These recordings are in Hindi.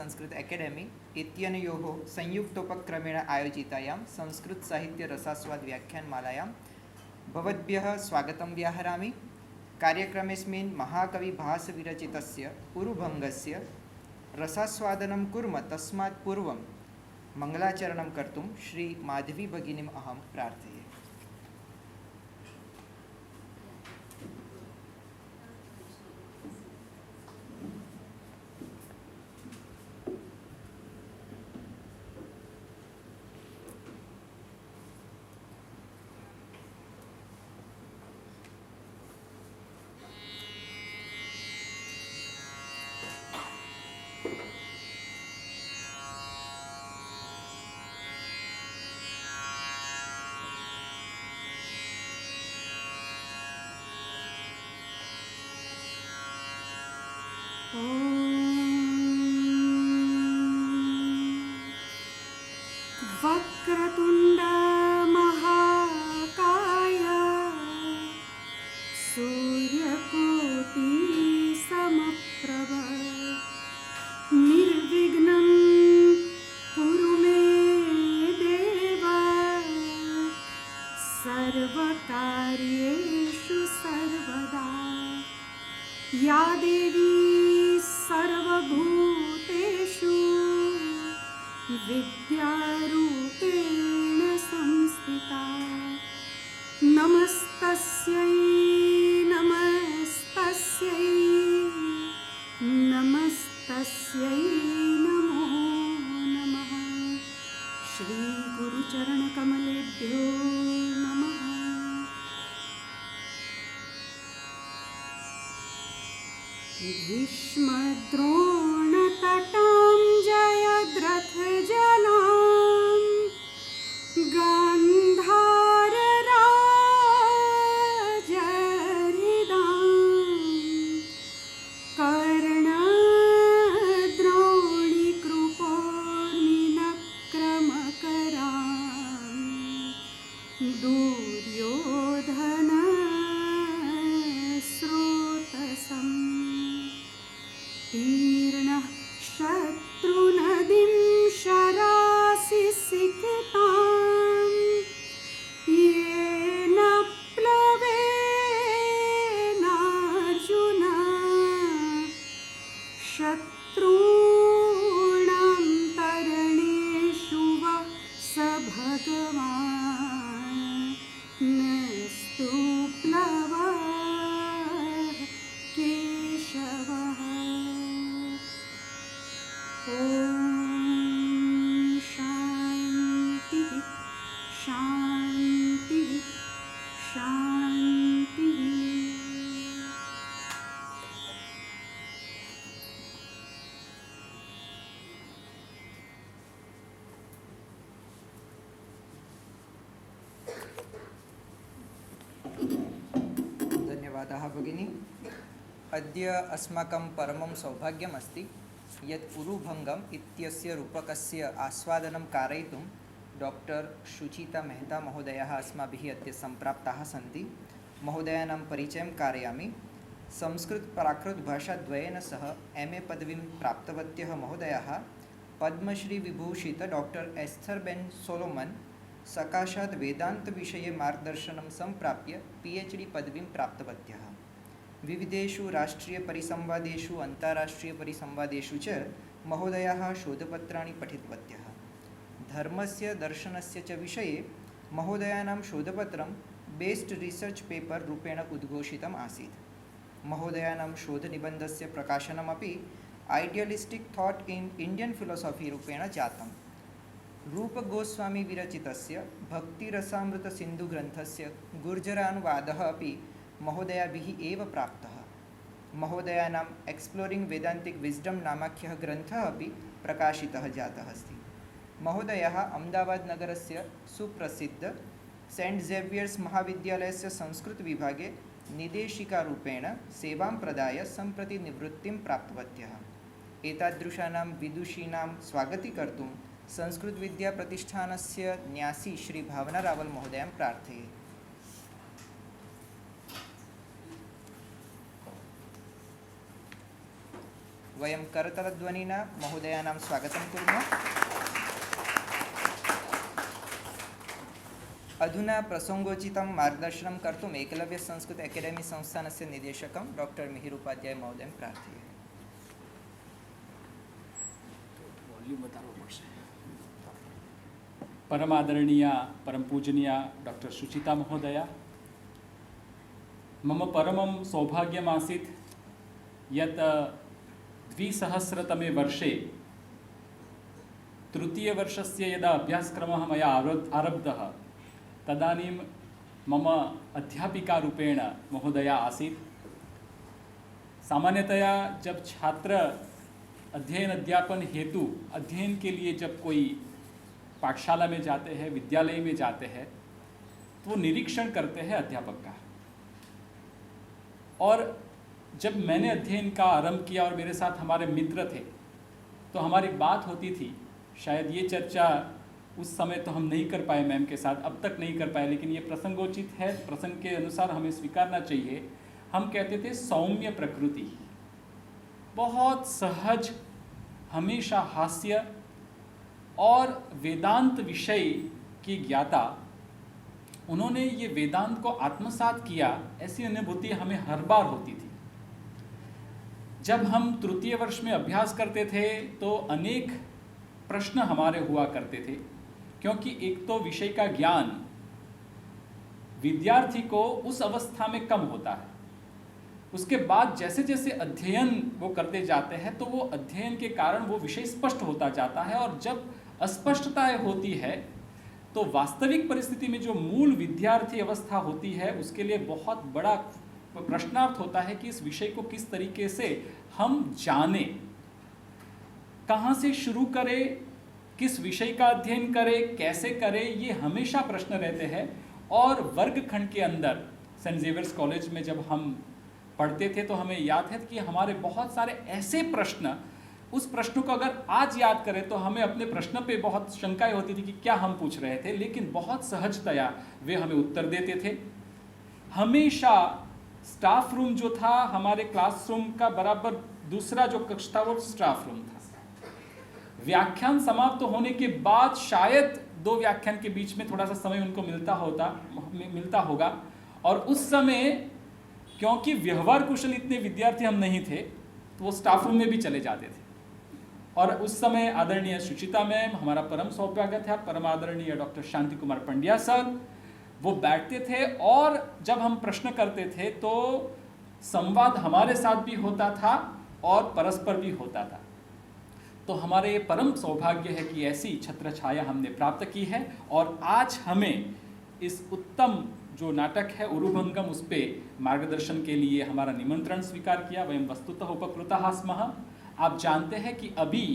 संस्कृत एकेडमी इत्यनयोः संयुक्तोपक्रमेण आयोजितायां संस्कृतसाहित्यरसास्वाद व्याख्यानमालायां भवद्भ्यः स्वागतं व्याहरामि। कार्यक्रमेऽस्मिन् महाकविभासविरचितस्य उरुभङ्गस्य रसास्वादनं कुर्मः। तस्मात् पूर्वं मङ्गलाचरणं कर्तुं श्री माधवी भगिनीम् अहं प्रार्थये। वक्रतुण्ड महाकाय सूर्यकोटि समप्रभ निर्विघ्नं कुरु मे देव सर्वकार्येषु सर्वदा। या देवी सर्वभूतेषु विद्यारूपेण संस्थिता नमस्तस्यै नमस्तस्यै नमस्तस्यै नमो नमः। श्री गुरुचरणकमलेभ्यो नमः। भीष्मद्रोणतटां जयद्रथजलां गान्धारराजहृदां कर्णद्रोणीकृपोर्मिनक्रमकरां दुर्योधनस्रोतसम् तीर्णः शत्रुनदीं शरासिसिक्तां येन प्लवेनार्जुन शत्रूणां तरणेषु वः स भगवान् नस्तु प्लवः केशवः। ओम शांति शांति शांति। धन्यवादाः भगिनी। अद्य अस्माकं परमं सौभाग्यमस्ति यत् उरुभङ्गम् इत्यस्य रूपकस्य आस्वादनं कारयितुं डॉक्टर शुचिता मेहता महोदयाः अस्माभिः अद्य सम्प्राप्ताः सन्ति। महोदयानां परिचयं कारयामि। संस्कृत-प्राकृतभाषाद्वयेन सह MA पदवीं प्राप्तवत्यः महोदयाः पद्मश्रीविभूषित डॉक्टर एस्थर बेन सोलोमन सकाशात् वेदान्तविषये मार्गदर्शनं सम्प्राप्य PhD पदवीं प्राप्तवत्यः। विविधेषु राष्ट्रीयपरिसंवादेषु अन्ताराष्ट्रीयपरिसंवादेषु च महोदयाः शोधपत्राणि पठितवत्यः। धर्मस्य दर्शनस्य च विषये महोदयानां शोधपत्रं बेस्ट् रिसर्च् पेपर् रूपेण उद्घोषितम् आसीत्। महोदयानां शोधनिबन्धस्य प्रकाशनमपि आइडियलिस्टिक् थाट् इन् इण्डियन् फिलोसॉफी रूपेण जातम्। रूपगोस्वामी विरचितस्य भक्तिरसामृतसिन्धुग्रन्थस्य गुर्जरानुवादः अपि महोदयाभिः एव प्राप्तः। महोदयानाम् एक्स्प्लोरिङ्ग् वेदान्तिक् विज्डम् नामाख्यः ग्रन्थः अपि प्रकाशितः जातः अस्ति। महोदयः अहमदाबाद् नगरस्य सुप्रसिद्ध सेण्ट् ज़ेवियर्स् महाविद्यालयस्य संस्कृतविभागे निदेशिकारूपेण सेवां प्रदाय सम्प्रति निवृत्तिं प्राप्तवत्यः। एतादृशानां विदुषीणां स्वागतीकर्तुं संस्कृतविद्याप्रतिष्ठानस्य न्यासी श्री भावना रावल महोदयं प्रार्थये। वयं करतलध्वनिना महोदयानां स्वागतं कुर्मः। अधुना प्रसङ्गोचितं मार्गदर्शनं कर्तुम् एकलव्य संस्कृत एकेडेमी संस्थानस्य निदेशकं डॉक्टर मिहिर उपाध्याय महोदयं प्रार्थये। परमादरणीय परम पूजनीय डॉक्टर सुचिता महोदया, मम परमं सौभाग्यमासीत् यत् 2000तमे वर्षे तृतीयवर्षस्य यदा अभ्यासक्रमः मया आरब्धः तदानीं मम अध्यापिकारूपेण महोदया आसीत्। सामान्यतया जब छात्र अध्ययन अध्यापन हेतु अध्ययन के लिए जब कोई पाठशाला में जाते हैं, विद्यालय में जाते हैं, तो वो निरीक्षण करते हैं अध्यापक का। और जब मैंने अध्ययन का आरंभ किया और मेरे साथ हमारे मित्र थे, तो हमारी बात होती थी, शायद ये चर्चा उस समय तो हम नहीं कर पाए मैम के साथ, अब तक नहीं कर पाए, लेकिन ये प्रसंगोचित है, प्रसंग के अनुसार हमें स्वीकारना चाहिए। हम कहते थे सौम्य प्रकृति, बहुत सहज, हमेशा हास्य और वेदांत विषय की ज्ञाता। उन्होंने ये वेदांत को आत्मसात किया, ऐसी अनुभूति हमें हर बार होती थी। जब हम तृतीय वर्ष में अभ्यास करते थे तो अनेक प्रश्न हमारे हुआ करते थे, क्योंकि एक तो विषय का ज्ञान विद्यार्थी को उस अवस्था में कम होता है। उसके बाद जैसे जैसे अध्ययन वो करते जाते हैं तो वो अध्ययन के कारण वो विषय स्पष्ट होता जाता है, और जब अस्पष्टताएं होती है तो वास्तविक परिस्थिति में जो मूल विद्यार्थी अवस्था होती है उसके लिए बहुत बड़ा प्रश्नार्थ होता है कि इस विषय को किस तरीके से हम जाने, कहाँ से शुरू करें, किस विषय का अध्ययन करें, कैसे करें, ये हमेशा प्रश्न रहते हैं। और वर्गखंड के अंदर सेंट जेवियर्स कॉलेज में जब हम पढ़ते थे तो हमें याद है कि हमारे बहुत सारे ऐसे प्रश्न, उस प्रश्न को अगर आज याद करें तो हमें अपने प्रश्न पे बहुत शंकाएं होती थी कि क्या हम पूछ रहे थे, लेकिन बहुत सहजतया वे हमें उत्तर देते थे। हमेशा स्टाफ रूम जो था, हमारे क्लासरूम का बराबर दूसरा जो कक्ष था वो स्टाफ रूम था। व्याख्यान समाप्त होने के बाद शायद 2 व्याख्यान के बीच में थोड़ा सा समय उनको मिलता होगा, और उस समय क्योंकि व्यवहार कुशल इतने विद्यार्थी हम नहीं थे तो वो स्टाफ रूम में भी चले जाते थे। और उस समय आदरणीय सुचिता मैम, हमारा परम सौभाग्य था, परम आदरणीय डॉक्टर शांति कुमार पंड्या सर, वो बैठते थे और जब हम प्रश्न करते थे तो संवाद हमारे साथ भी होता था और परस्पर भी होता था। तो हमारे परम सौभाग्य है कि ऐसी छत्र छाया हमने प्राप्त की है, और आज हमें इस उत्तम जो नाटक है उरुभंगम, उस पर मार्गदर्शन के लिए हमारा निमंत्रण स्वीकार किया। वयं वस्तुतः उपकृताः स्मः। आप जानते हैं कि अभी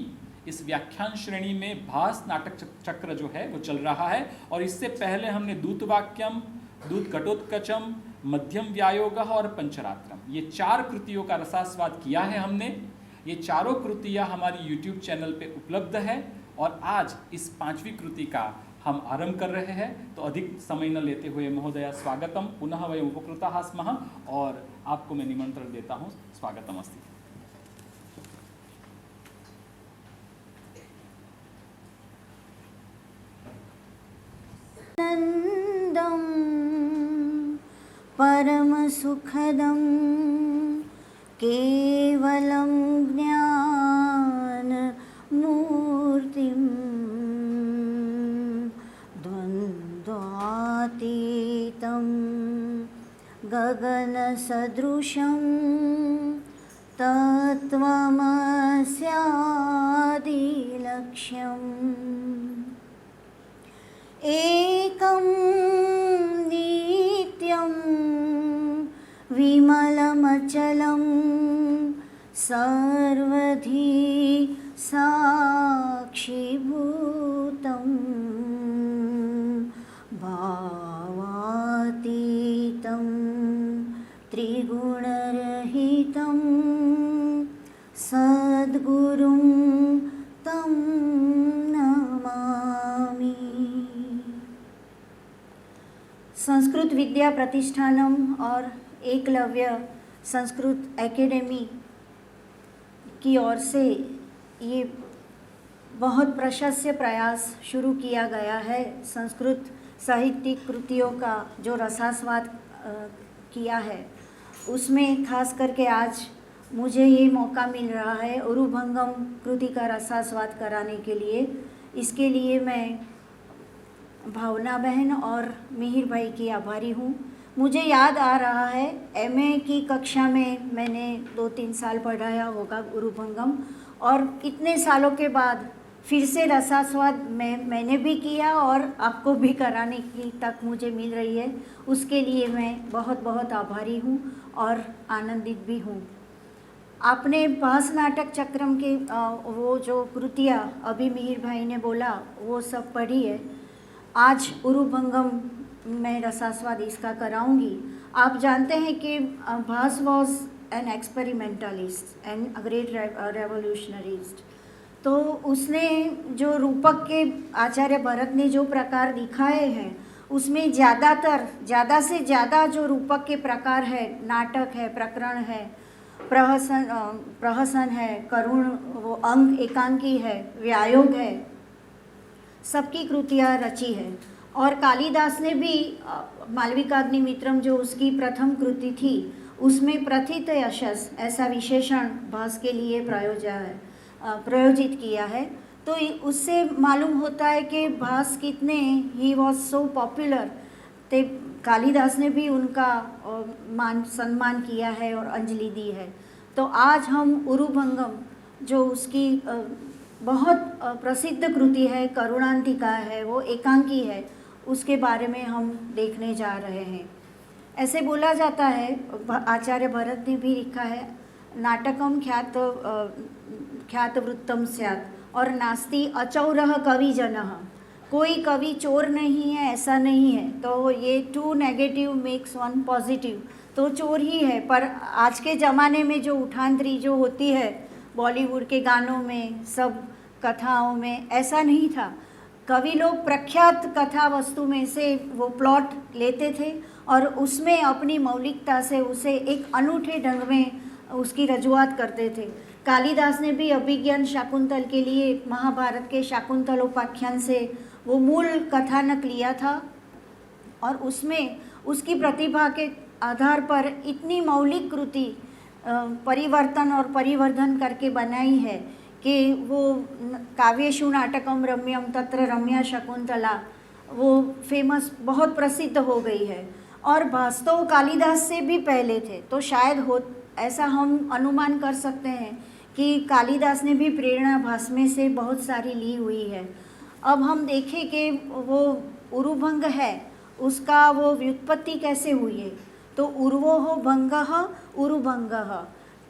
इस व्याख्यान श्रेणी में भास नाटक चक्र जो है वो चल रहा है, और इससे पहले हमने दूतवाक्यम, दूत घटोत्कचम, मध्यम व्यायोगः और पंचरात्रम, ये 4 कृतियों का रसास्वाद किया है हमने। ये चारों कृतियाँ हमारी YouTube चैनल पे उपलब्ध है, और आज इस 5वीं कृति का हम आरंभ कर रहे हैं। तो अधिक समय न लेते हुए महोदया स्वागतम, पुनः वयम् उपकृताः स्मः, और आपको मैं निमंत्रण देता हूँ। स्वागतम अस्ति। नन्दं परमसुखदं केवलं ज्ञानमूर्तिं द्वन्द्वातीतं गगनसदृशं तत्त्वमस्यादिलक्ष्यम् एकं नित्यं विमलमचलं सर्वधी साक्षिभूतं भावातीतं त्रिगुणरहितं सद्गुरुं तं नमामि। संस्कृत विद्या प्रतिष्ठानम और एकलव्य संस्कृत एकेडमी की ओर से ये बहुत प्रशंस्य प्रयास शुरू किया गया है। संस्कृत साहित्यिक कृतियों का जो रसास्वाद किया है, उसमें खास करके आज मुझे ये मौका मिल रहा है उरुभंगम कृति का रसास्वाद कराने के लिए। इसके लिए मैं भावना बहन और मिहिर भाई की आभारी हूँ। मुझे याद आ रहा है एमए की कक्षा में मैंने 2-3 साल पढ़ाया होगा उरुभंगम, और इतने सालों के बाद फिर से रसास्वाद मैंने भी किया और आपको भी कराने की तक मुझे मिल रही है। उसके लिए मैं बहुत बहुत आभारी हूँ और आनंदित भी हूँ। आपने भास नाटक चक्रम के वो जो कृतियाँ अभी मिहिर भाई ने बोला वो सब पढ़ी है। आज उरुभंगम मैं रसास्वाद इसका कराऊंगी। आप जानते हैं कि Bhasa was an experimentalist and a great revolutionist. तो उसने जो रूपक के आचार्य भरत ने जो प्रकार दिखाए हैं, उसमें ज़्यादा से ज़्यादा जो रूपक के प्रकार है, नाटक है, प्रकरण है, प्रहसन है, करुण, वो अंग एकांकी है, व्यायोग है, सबकी कृतियाँ रची है। और कालिदास ने भी मालविकाग्निमित्रम जो उसकी प्रथम कृति थी, उसमें प्रथित यशस ऐसा विशेषण भास के लिए प्रयोजित किया है। तो उससे मालूम होता है कि भास कितने ही वॉज सो पॉपुलर। ते कालिदास ने भी उनका मान सम्मान किया है और अंजलि दी है। तो आज हम उरुभंगम जो उसकी बहुत प्रसिद्ध कृति है, करुणांतिका है, वो एकांकी है, उसके बारे में हम देखने जा रहे हैं। ऐसे बोला जाता है, आचार्य भरत ने भी लिखा है, नाटकम ख्यात वृत्तम स्यात् और नास्ति अचौरः कवि जनः। कोई कवि चोर नहीं है, ऐसा नहीं है। तो ये 2 नेगेटिव मेक्स 1 पॉजिटिव, तो चोर ही है। पर आज के ज़माने में जो उठानतरी जो होती है बॉलीवुड के गानों में, सब कथाओं में, ऐसा नहीं था। कवि लोग प्रख्यात कथा वस्तु में से वो प्लॉट लेते थे और उसमें अपनी मौलिकता से उसे एक अनूठे ढंग में उसकी रजूआत करते थे। कालिदास ने भी अभिज्ञान शाकुंतल के लिए महाभारत के शाकुंतलोपाख्यान से वो मूल कथानक लिया था और उसमें उसकी प्रतिभा के आधार पर इतनी मौलिक कृति परिवर्तन और परिवर्धन करके बनाई है कि वो काव्येषु नाटकम रम्यम तत्र रम्या शकुंतला वो फेमस, बहुत प्रसिद्ध हो गई है। और भास तो कालिदास से भी पहले थे, तो शायद ऐसा हम अनुमान कर सकते हैं कि कालिदास ने भी प्रेरणा भास में से बहुत सारी ली हुई है। अब हम देखें कि वो उरुभंग है, उसका वो व्युत्पत्ति कैसे हुई है। तो उर्वोः भंगः उरुभंगः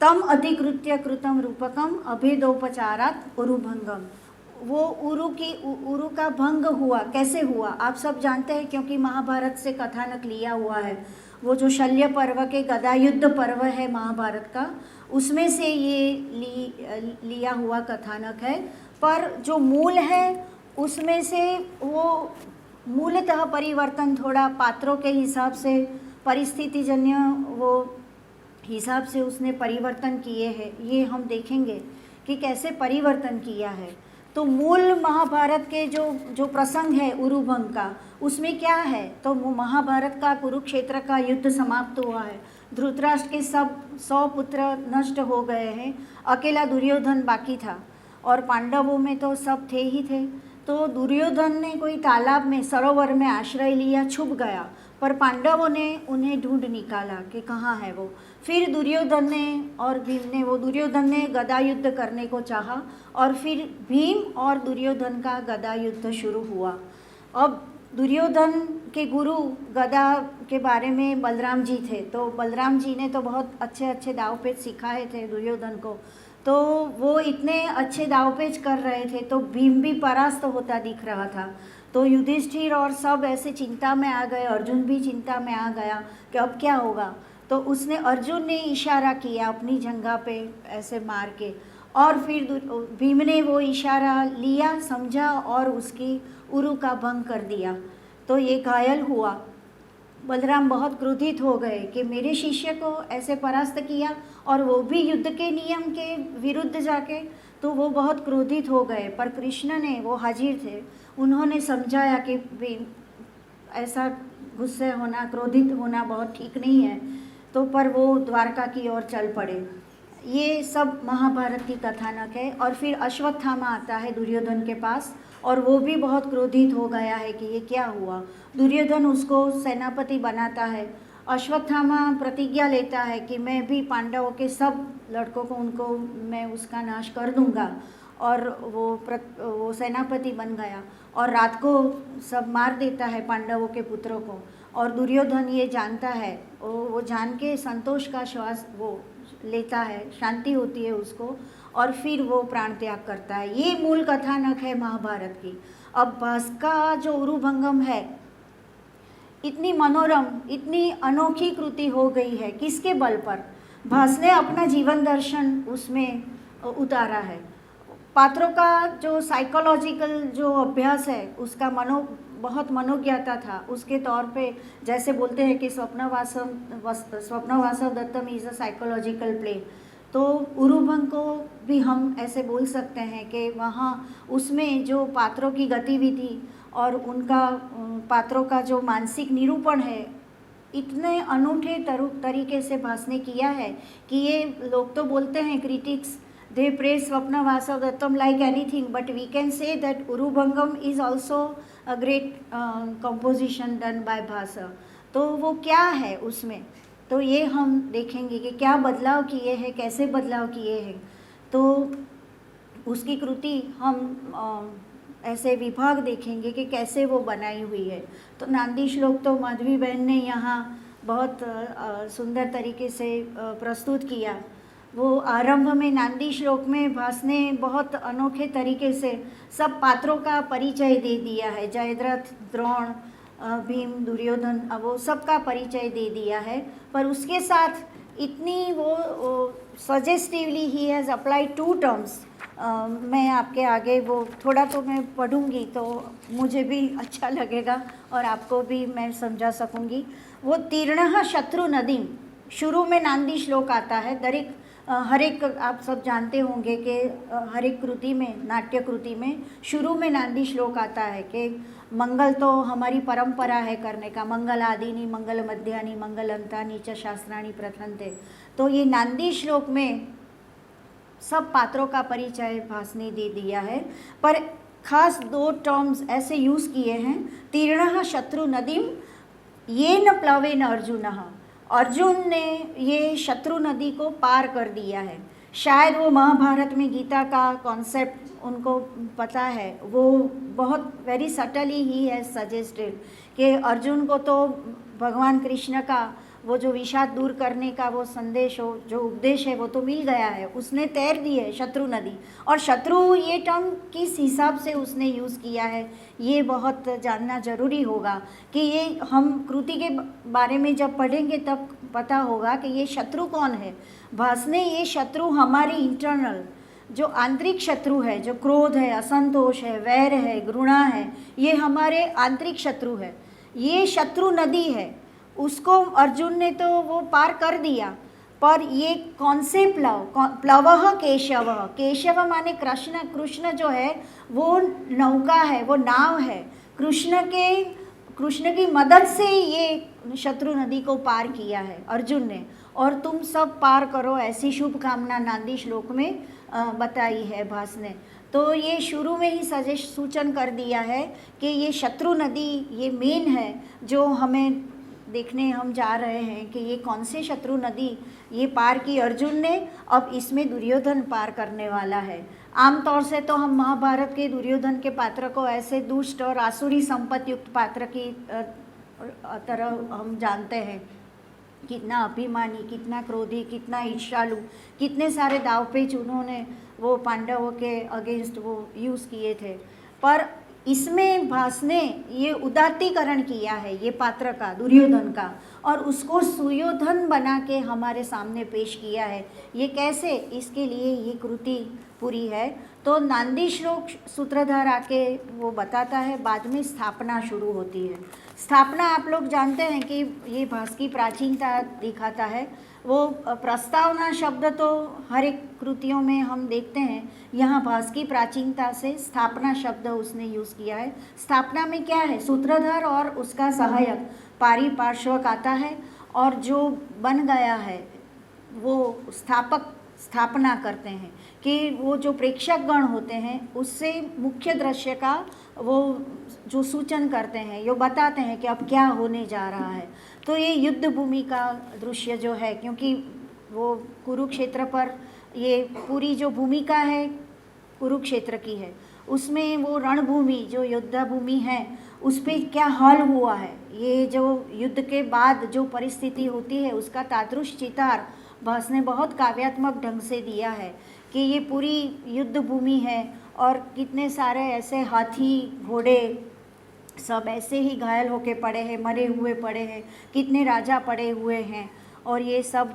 तम अधिकृत्य कृतम रूपकम अभेदोपचारात् उरुभंगम। वो उरु का भंग हुआ, कैसे हुआ आप सब जानते हैं, क्योंकि महाभारत से कथानक लिया हुआ है। वो जो शल्य पर्व के गदा युद्ध पर्व है महाभारत का, उसमें से ये लिया हुआ कथानक है। पर जो मूल है उसमें से वो मूलतः परिवर्तन थोड़ा पात्रों के हिसाब से, परिस्थितिजन्य वो हिसाब से उसने परिवर्तन किए हैं। ये हम देखेंगे कि कैसे परिवर्तन किया है। तो मूल महाभारत के जो प्रसंग है उरुभंग का, उसमें क्या है, तो महाभारत का कुरुक्षेत्र का युद्ध समाप्त हुआ है। धृतराष्ट्र के सब 100 पुत्र नष्ट हो गए हैं, अकेला दुर्योधन बाकी था और पांडवों में तो सब थे ही थे। तो दुर्योधन ने कोई तालाब में, सरोवर में आश्रय लिया, छुप गया, पर पांडवों ने उन्हें ढूंढ निकाला कि कहाँ है वो। फिर दुर्योधन ने और भीम ने, वो दुर्योधन ने गदा युद्ध करने को चाहा और फिर भीम और दुर्योधन का गदा युद्ध शुरू हुआ। अब दुर्योधन के गुरु गदा के बारे में बलराम जी थे, तो बलराम जी ने तो बहुत अच्छे अच्छे दावपेच सिखाए थे दुर्योधन को। तो वो इतने अच्छे दावपेच कर रहे थे तो भीम भी परास्त होता दिख रहा था। तो युधिष्ठिर और सब ऐसे चिंता में आ गए, अर्जुन भी चिंता में आ गया कि अब क्या होगा। तो उसने, अर्जुन ने इशारा किया अपनी जंघा पे ऐसे मार के, और फिर भीम ने वो इशारा लिया, समझा और उसकी उरु का भंग कर दिया। तो ये घायल हुआ। बलराम बहुत क्रोधित हो गए कि मेरे शिष्य को ऐसे परास्त किया और वो भी युद्ध के नियम के विरुद्ध जाके, तो वो बहुत क्रोधित हो गए। पर कृष्ण ने, वो हाजिर थे, उन्होंने समझाया कि भी ऐसा गुस्से होना, क्रोधित होना बहुत ठीक नहीं है। तो पर वो द्वारका की ओर चल पड़े। ये सब महाभारत की कथानक है। और फिर अश्वत्थामा आता है दुर्योधन के पास और वो भी बहुत क्रोधित हो गया है कि ये क्या हुआ। दुर्योधन उसको सेनापति बनाता है। अश्वत्थामा प्रतिज्ञा लेता है कि मैं भी पांडवों के सब लड़कों को, उनको मैं उसका नाश कर दूंगा। और वो सेनापति बन गया और रात को सब मार देता है पांडवों के पुत्रों को। और दुर्योधन ये जानता है, वो जान के संतोष का श्वास वो लेता है, शांति होती है उसको, और फिर वो प्राण त्याग करता है। ये मूल कथानक है महाभारत की। अब भास का जो उरुभंगम है, इतनी मनोरम, इतनी अनोखी कृति हो गई है। किसके बल पर? भास ने अपना जीवन दर्शन उसमें उतारा है। पात्रों का जो साइकोलॉजिकल जो अभ्यास है, उसका बहुत मनोज्ञता था। उसके तौर पे जैसे बोलते हैं कि स्वप्नवासव दत्तम इज़ अ साइकोलॉजिकल प्ले, तो उरुभंग को भी हम ऐसे बोल सकते हैं कि वहाँ उसमें जो पात्रों की गतिविधि और उनका पात्रों का जो मानसिक निरूपण है, इतने अनूठे तरीके से भास ने किया है कि ये लोग तो बोलते हैं, critics, they praise Swapna Vasavattam like anything, but we can say that Urubhangam is also a great composition done by Bhasa. तो वो क्या है उसमें, तो ये हम देखेंगे कि क्या बदलाव किए हैं, कैसे बदलाव किए हैं। तो उसकी कृति हम ऐसे विभाग देखेंगे कि कैसे वो बनाई हुई है। तो नांदी श्लोक तो माधवी बहन ने यहाँ बहुत सुंदर तरीके से प्रस्तुत किया। वो आरंभ में नांदी श्लोक में भास ने बहुत अनोखे तरीके से सब पात्रों का परिचय दे दिया है। जयद्रथ, द्रोण, भीम, दुर्योधन, वो सबका परिचय दे दिया है। पर उसके साथ इतनी वो सजेस्टिवली ही हैज़ अप्लाइड 2 टर्म्स। मैं आपके आगे वो थोड़ा तो मैं पढ़ूंगी तो मुझे भी अच्छा लगेगा और आपको भी मैं समझा सकूंगी। वो तीर्णः शत्रु नदीम, शुरू में नांदी श्लोक आता है। हर एक आप सब जानते होंगे कि हर एक कृति में, नाट्य कृति में शुरू में नांदी श्लोक आता है कि मंगल तो हमारी परंपरा है करने का, मंगल आदिनी, मंगल मध्यानि, मंगल अंतानि च शास्त्राणि प्रथन्ते। तो ये नांदी श्लोक में सब पात्रों का परिचय भास ने दे दिया है। पर खास 2 टर्म्स ऐसे यूज़ किए हैं, तीर्णः शत्रु नदीम येन प्लवेन अर्जुनः, अर्जुन ने ये शत्रु नदी को पार कर दिया है। शायद वो महाभारत में गीता का कॉन्सेप्ट उनको पता है, वो बहुत वेरी सटली ही है सजेस्टेड कि अर्जुन को तो भगवान कृष्ण का वो जो विषाद दूर करने का वो संदेश हो, जो उपदेश है, वो तो मिल गया है, उसने तैर दी है शत्रु नदी। और शत्रु ये टर्म किस हिसाब से उसने यूज़ किया है, ये बहुत जानना जरूरी होगा कि ये हम कृति के बारे में जब पढ़ेंगे तब पता होगा कि ये शत्रु कौन है। भास ने ये शत्रु हमारे इंटरनल जो आंतरिक शत्रु है, जो क्रोध है, असंतोष है, वैर है, घृणा है, ये हमारे आंतरिक शत्रु है। ये शत्रु नदी है, उसको अर्जुन ने तो वो पार कर दिया। पर ये कौन से प्लवः केशव, केशव माने कृष्ण, कृष्ण जो है वो नौका है, वो नाव है। कृष्ण की मदद से ये शत्रु नदी को पार किया है अर्जुन ने। और तुम सब पार करो, ऐसी शुभकामना नांदी श्लोक में बताई है भास ने। तो ये शुरू में ही सूचन कर दिया है कि ये शत्रु नदी ये मेन है जो हमें देखने हम जा रहे हैं कि ये कौन से शत्रु नदी ये पार की अर्जुन ने। अब इसमें दुर्योधन पार करने वाला है। आमतौर से तो हम महाभारत के दुर्योधन के पात्र को ऐसे दुष्ट और आसुरी संपत्ति युक्त पात्र की तरह हम जानते हैं। कितना अभिमानी, कितना क्रोधी, कितना ईर्ष्यालु, कितने सारे दावपेच उन्होंने वो पांडवों के अगेंस्ट वो यूज़ किए थे। पर इसमें भास ने ये उदात्तीकरण किया है ये पात्र का, दुर्योधन का, और उसको सुयोधन बना के हमारे सामने पेश किया है। ये कैसे, इसके लिए ये कृति पूरी है। तो नांदी श्लोक सूत्रधार आके वो बताता है, बाद में स्थापना शुरू होती है। स्थापना आप लोग जानते हैं कि ये भास की प्राचीनता दिखाता है। वो प्रस्तावना शब्द तो हर एक कृतियों में हम देखते हैं, यहाँ भास की प्राचीनता से स्थापना शब्द उसने यूज़ किया है। स्थापना में क्या है, सूत्रधार और उसका सहायक पारिपार्श्वक आता है, और जो बन गया है वो स्थापक स्थापना करते हैं कि वो जो प्रेक्षक गण होते हैं उससे मुख्य दृश्य का वो जो सूचन करते हैं, यो बताते हैं कि अब क्या होने जा रहा है। तो ये युद्ध भूमि का दृश्य जो है, क्योंकि वो कुरुक्षेत्र पर ये पूरी जो भूमिका है कुरुक्षेत्र की है, उसमें वो रणभूमि जो युद्ध भूमि है उस पर क्या हाल हुआ है, ये जो युद्ध के बाद जो परिस्थिति होती है उसका तादृश चितार भास ने बहुत काव्यात्मक ढंग से दिया है कि ये पूरी युद्ध भूमि है और कितने सारे ऐसे हाथी घोड़े सब ऐसे ही घायल होके पड़े हैं, मरे हुए पड़े हैं, कितने राजा पड़े हुए हैं, और ये सब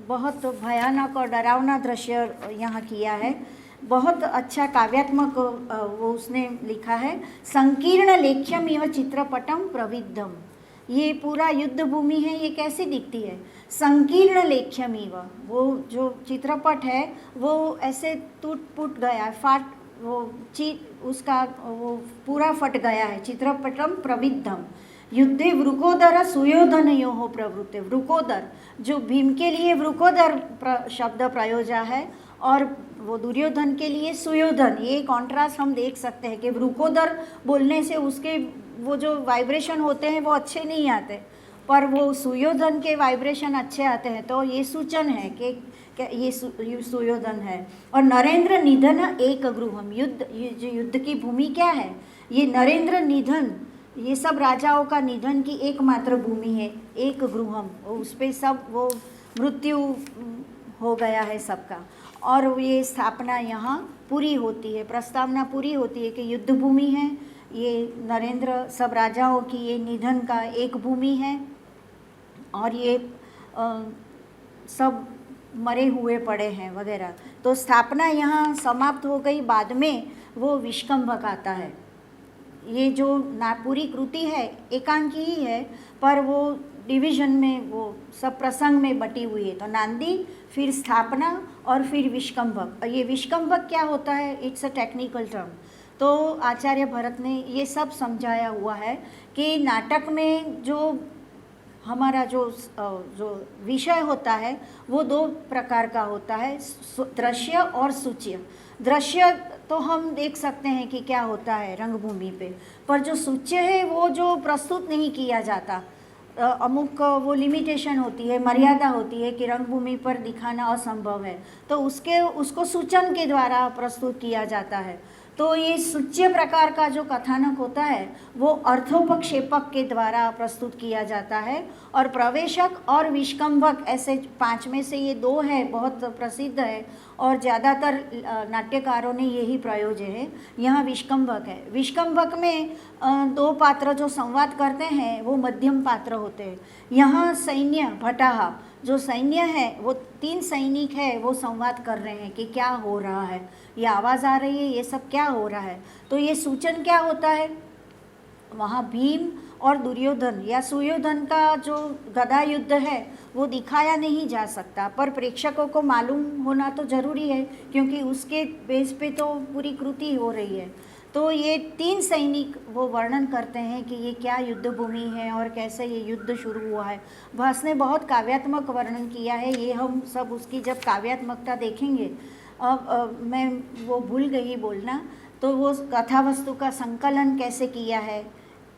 बहुत भयानक और डरावना दृश्य यहाँ किया है। बहुत अच्छा काव्यात्मक वो उसने लिखा है। संकीर्ण लेख्यम इव चित्रपटम प्रविद्धम, ये पूरा युद्ध भूमि है, ये कैसे दिखती है, संकीर्ण लेख्यम इव, वो जो चित्रपट है वो ऐसे टूट फूट गया, फाट वो उसका वो पूरा फट गया है। चित्रपटम प्रविद्धम युद्धे वृकोदर सुयोधनयोः प्रवृत्ते, वृकोदर जो भीम के लिए वृकोदर शब्द प्रयोजा है और वो दुर्योधन के लिए सुयोधन, ये कॉन्ट्रास्ट हम देख सकते हैं कि वृकोदर बोलने से उसके वो जो वाइब्रेशन होते हैं वो अच्छे नहीं आते, पर वो सुयोधन के वाइब्रेशन अच्छे आते हैं। तो ये सूचन है कि ये सुयोधन है। और नरेंद्र निधन एक गृहम, युद्ध, ये जो युद्ध की भूमि क्या है, ये नरेंद्र निधन, ये सब राजाओं का निधन की एकमात्र भूमि है, एक गृहम, उस पर सब वो मृत्यु हो गया है सबका। और ये स्थापना यहाँ पूरी होती है, प्रस्तावना पूरी होती है कि युद्ध भूमि है, ये नरेंद्र सब राजाओं की ये निधन का एक भूमि है, और ये सब मरे हुए पड़े हैं वगैरह। तो स्थापना यहाँ समाप्त हो गई, बाद में वो विष्कंभक आता है। ये जो ना पूरी कृति है एकांकी ही है, पर वो डिवीजन में वो सब प्रसंग में बटी हुई है। तो नांदी, फिर स्थापना और फिर विष्कंभक। ये विष्कंभक क्या होता है, इट्स अ टेक्निकल टर्म। तो आचार्य भरत ने ये सब समझाया हुआ है कि नाटक में जो हमारा जो विषय होता है वो दो प्रकार का होता है, दृश्य और सूच्य। दृश्य तो हम देख सकते हैं कि क्या होता है रंगभूमि पे, पर जो सूच्य है वो जो प्रस्तुत नहीं किया जाता, अमुक वो लिमिटेशन होती है, मर्यादा होती है कि रंगभूमि पर दिखाना असंभव है, तो उसको सूचन के द्वारा प्रस्तुत किया जाता है। तो ये सूच्य प्रकार का जो कथानक होता है वो अर्थोपक्षेपक के द्वारा प्रस्तुत किया जाता है, और प्रवेशक और विष्कंभक ऐसे 5 में से ये 2 है, बहुत प्रसिद्ध है और ज़्यादातर नाट्यकारों ने यही प्रयोज्य है। यहाँ विष्कंभक है। विष्कंभक में 2 पात्र जो संवाद करते हैं वो मध्यम पात्र होते हैं। यहाँ सैन्य भटाहा जो सैन्य है वो 3 सैनिक है, वो संवाद कर रहे हैं कि क्या हो रहा है, ये आवाज़ आ रही है, ये सब क्या हो रहा है। तो ये सूचन क्या होता है, वहाँ भीम और दुर्योधन या सुयोधन का जो गदा युद्ध है वो दिखाया नहीं जा सकता, पर प्रेक्षकों को मालूम होना तो ज़रूरी है क्योंकि उसके बेस पे तो पूरी कृति हो रही है। तो ये 3 सैनिक वो वर्णन करते हैं कि ये क्या युद्ध भूमि है और कैसे ये युद्ध शुरू हुआ है। भास ने बहुत काव्यात्मक वर्णन किया है, ये हम सब उसकी जब काव्यात्मकता देखेंगे। अब मैं वो भूल गई बोलना, तो वो कथा वस्तु का संकलन कैसे किया है,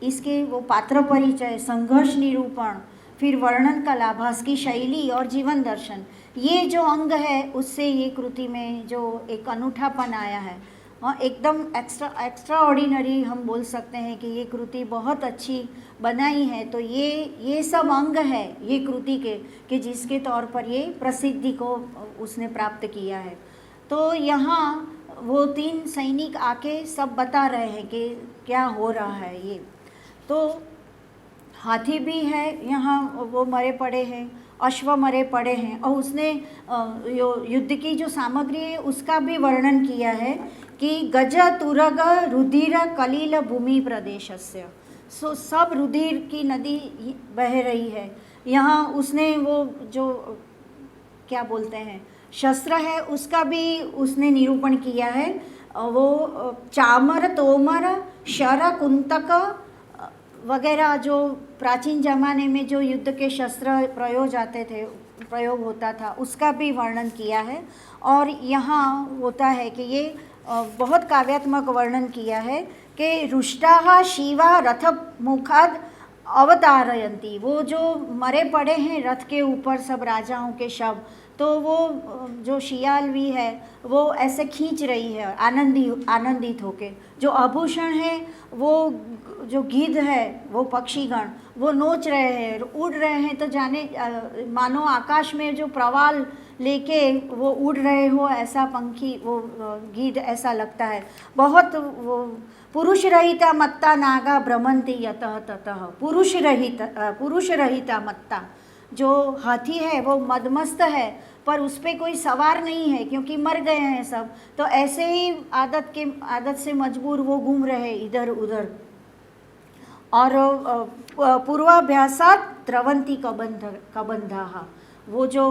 इसके वो पात्र परिचय, संघर्ष निरूपण, फिर वर्णन कला, भास की शैली और जीवन दर्शन, ये जो अंग है उससे ये कृति में जो एक अनूठापन आया है, एकदम एक्स्ट्रा ऑर्डिनरी हम बोल सकते हैं कि ये कृति बहुत अच्छी बनाई है। तो ये सब अंग है ये कृति के कि जिसके तौर पर ये प्रसिद्धि को उसने प्राप्त किया है। तो यहाँ वो 3 सैनिक आके सब बता रहे हैं कि क्या हो रहा है ये। तो हाथी भी है यहाँ, वो मरे पड़े हैं, अश्व मरे पड़े हैं, और उसने युद्ध की जो सामग्री है उसका भी वर्णन किया है कि गज तुरग रुधिर कलिल भूमि प्रदेशस्य। सो सब रुधिर की नदी बह रही है यहाँ। उसने वो जो क्या बोलते हैं शस्त्र है उसका भी उसने निरूपण किया है। वो चामर तोमर शर कुंतक वगैरह जो प्राचीन ज़माने में जो युद्ध के शस्त्र प्रयोग होता था उसका भी वर्णन किया है। और यहाँ होता है कि ये बहुत काव्यात्मक वर्णन किया है कि रुष्टाः शिवा रथ मुखाद अवतारयंती। वो जो मरे पड़े हैं रथ के ऊपर सब राजाओं के शव, तो वो जो शियाल भी है वो ऐसे खींच रही है आनंदित होके। जो आभूषण है वो जो गिद्ध है वो पक्षीगण वो नोच रहे हैं, उड़ रहे हैं, तो जाने मानो आकाश में जो प्रवाल लेके वो उड़ रहे हो ऐसा पंखी वो गिद्ध ऐसा लगता है। बहुत वो पुरुष रहिता मत्ता नागा भ्रमंती यतः ततः। पुरुष रहिता मत्ता, जो हाथी है वो मदमस्त है पर उस पर कोई सवार नहीं है क्योंकि मर गए हैं सब। तो ऐसे ही आदत से मजबूर वो घूम रहे इधर उधर। और पूर्वाभ्यासात द्रवंती कबंधा। वो जो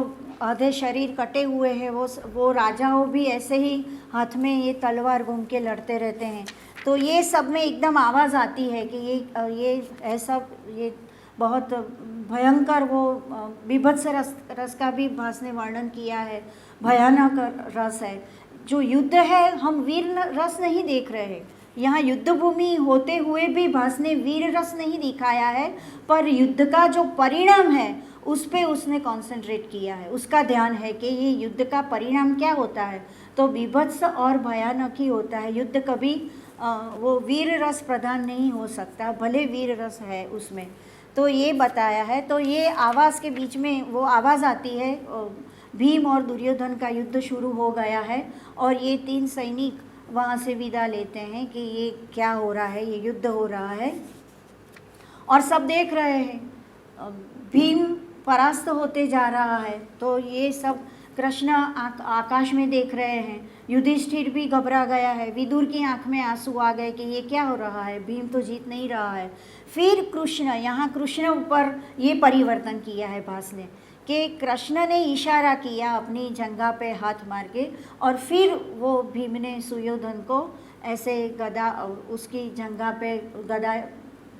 आधे शरीर कटे हुए हैं वो राजाओं भी ऐसे ही हाथ में ये तलवार घूम के लड़ते रहते हैं। तो ये सब में एकदम आवाज़ आती है कि ये बहुत भयंकर वो बीभत्स रस का भी भास ने वर्णन किया है। भयानक रस है जो युद्ध है। हम वीर रस नहीं देख रहे हैं यहाँ, युद्ध भूमि होते हुए भी भास ने वीर रस नहीं दिखाया है, पर युद्ध का जो परिणाम है उस पे उसने कंसंट्रेट किया है। उसका ध्यान है कि ये युद्ध का परिणाम क्या होता है, तो बीभत्स और भयानक ही होता है। युद्ध कभी वो वीर रस प्रधान नहीं हो सकता, भले वीर रस है उसमें। तो ये बताया है। तो ये आवाज़ के बीच में वो आवाज़ आती है, भीम और दुर्योधन का युद्ध शुरू हो गया है और ये 3 सैनिक वहाँ से विदा लेते हैं कि ये क्या हो रहा है, ये युद्ध हो रहा है और सब देख रहे हैं। भीम परास्त होते जा रहा है तो ये सब कृष्ण आकाश में देख रहे हैं। युधिष्ठिर भी घबरा गया है, विदुर की आंख में आंसू आ गए कि ये क्या हो रहा है, भीम तो जीत नहीं रहा है। फिर कृष्ण, यहाँ कृष्ण ऊपर ये परिवर्तन किया है भास ने कि कृष्ण ने इशारा किया अपनी जंघा पे हाथ मार के और फिर वो भीम ने सुयोधन को ऐसे गदा उसकी जंघा पे गदा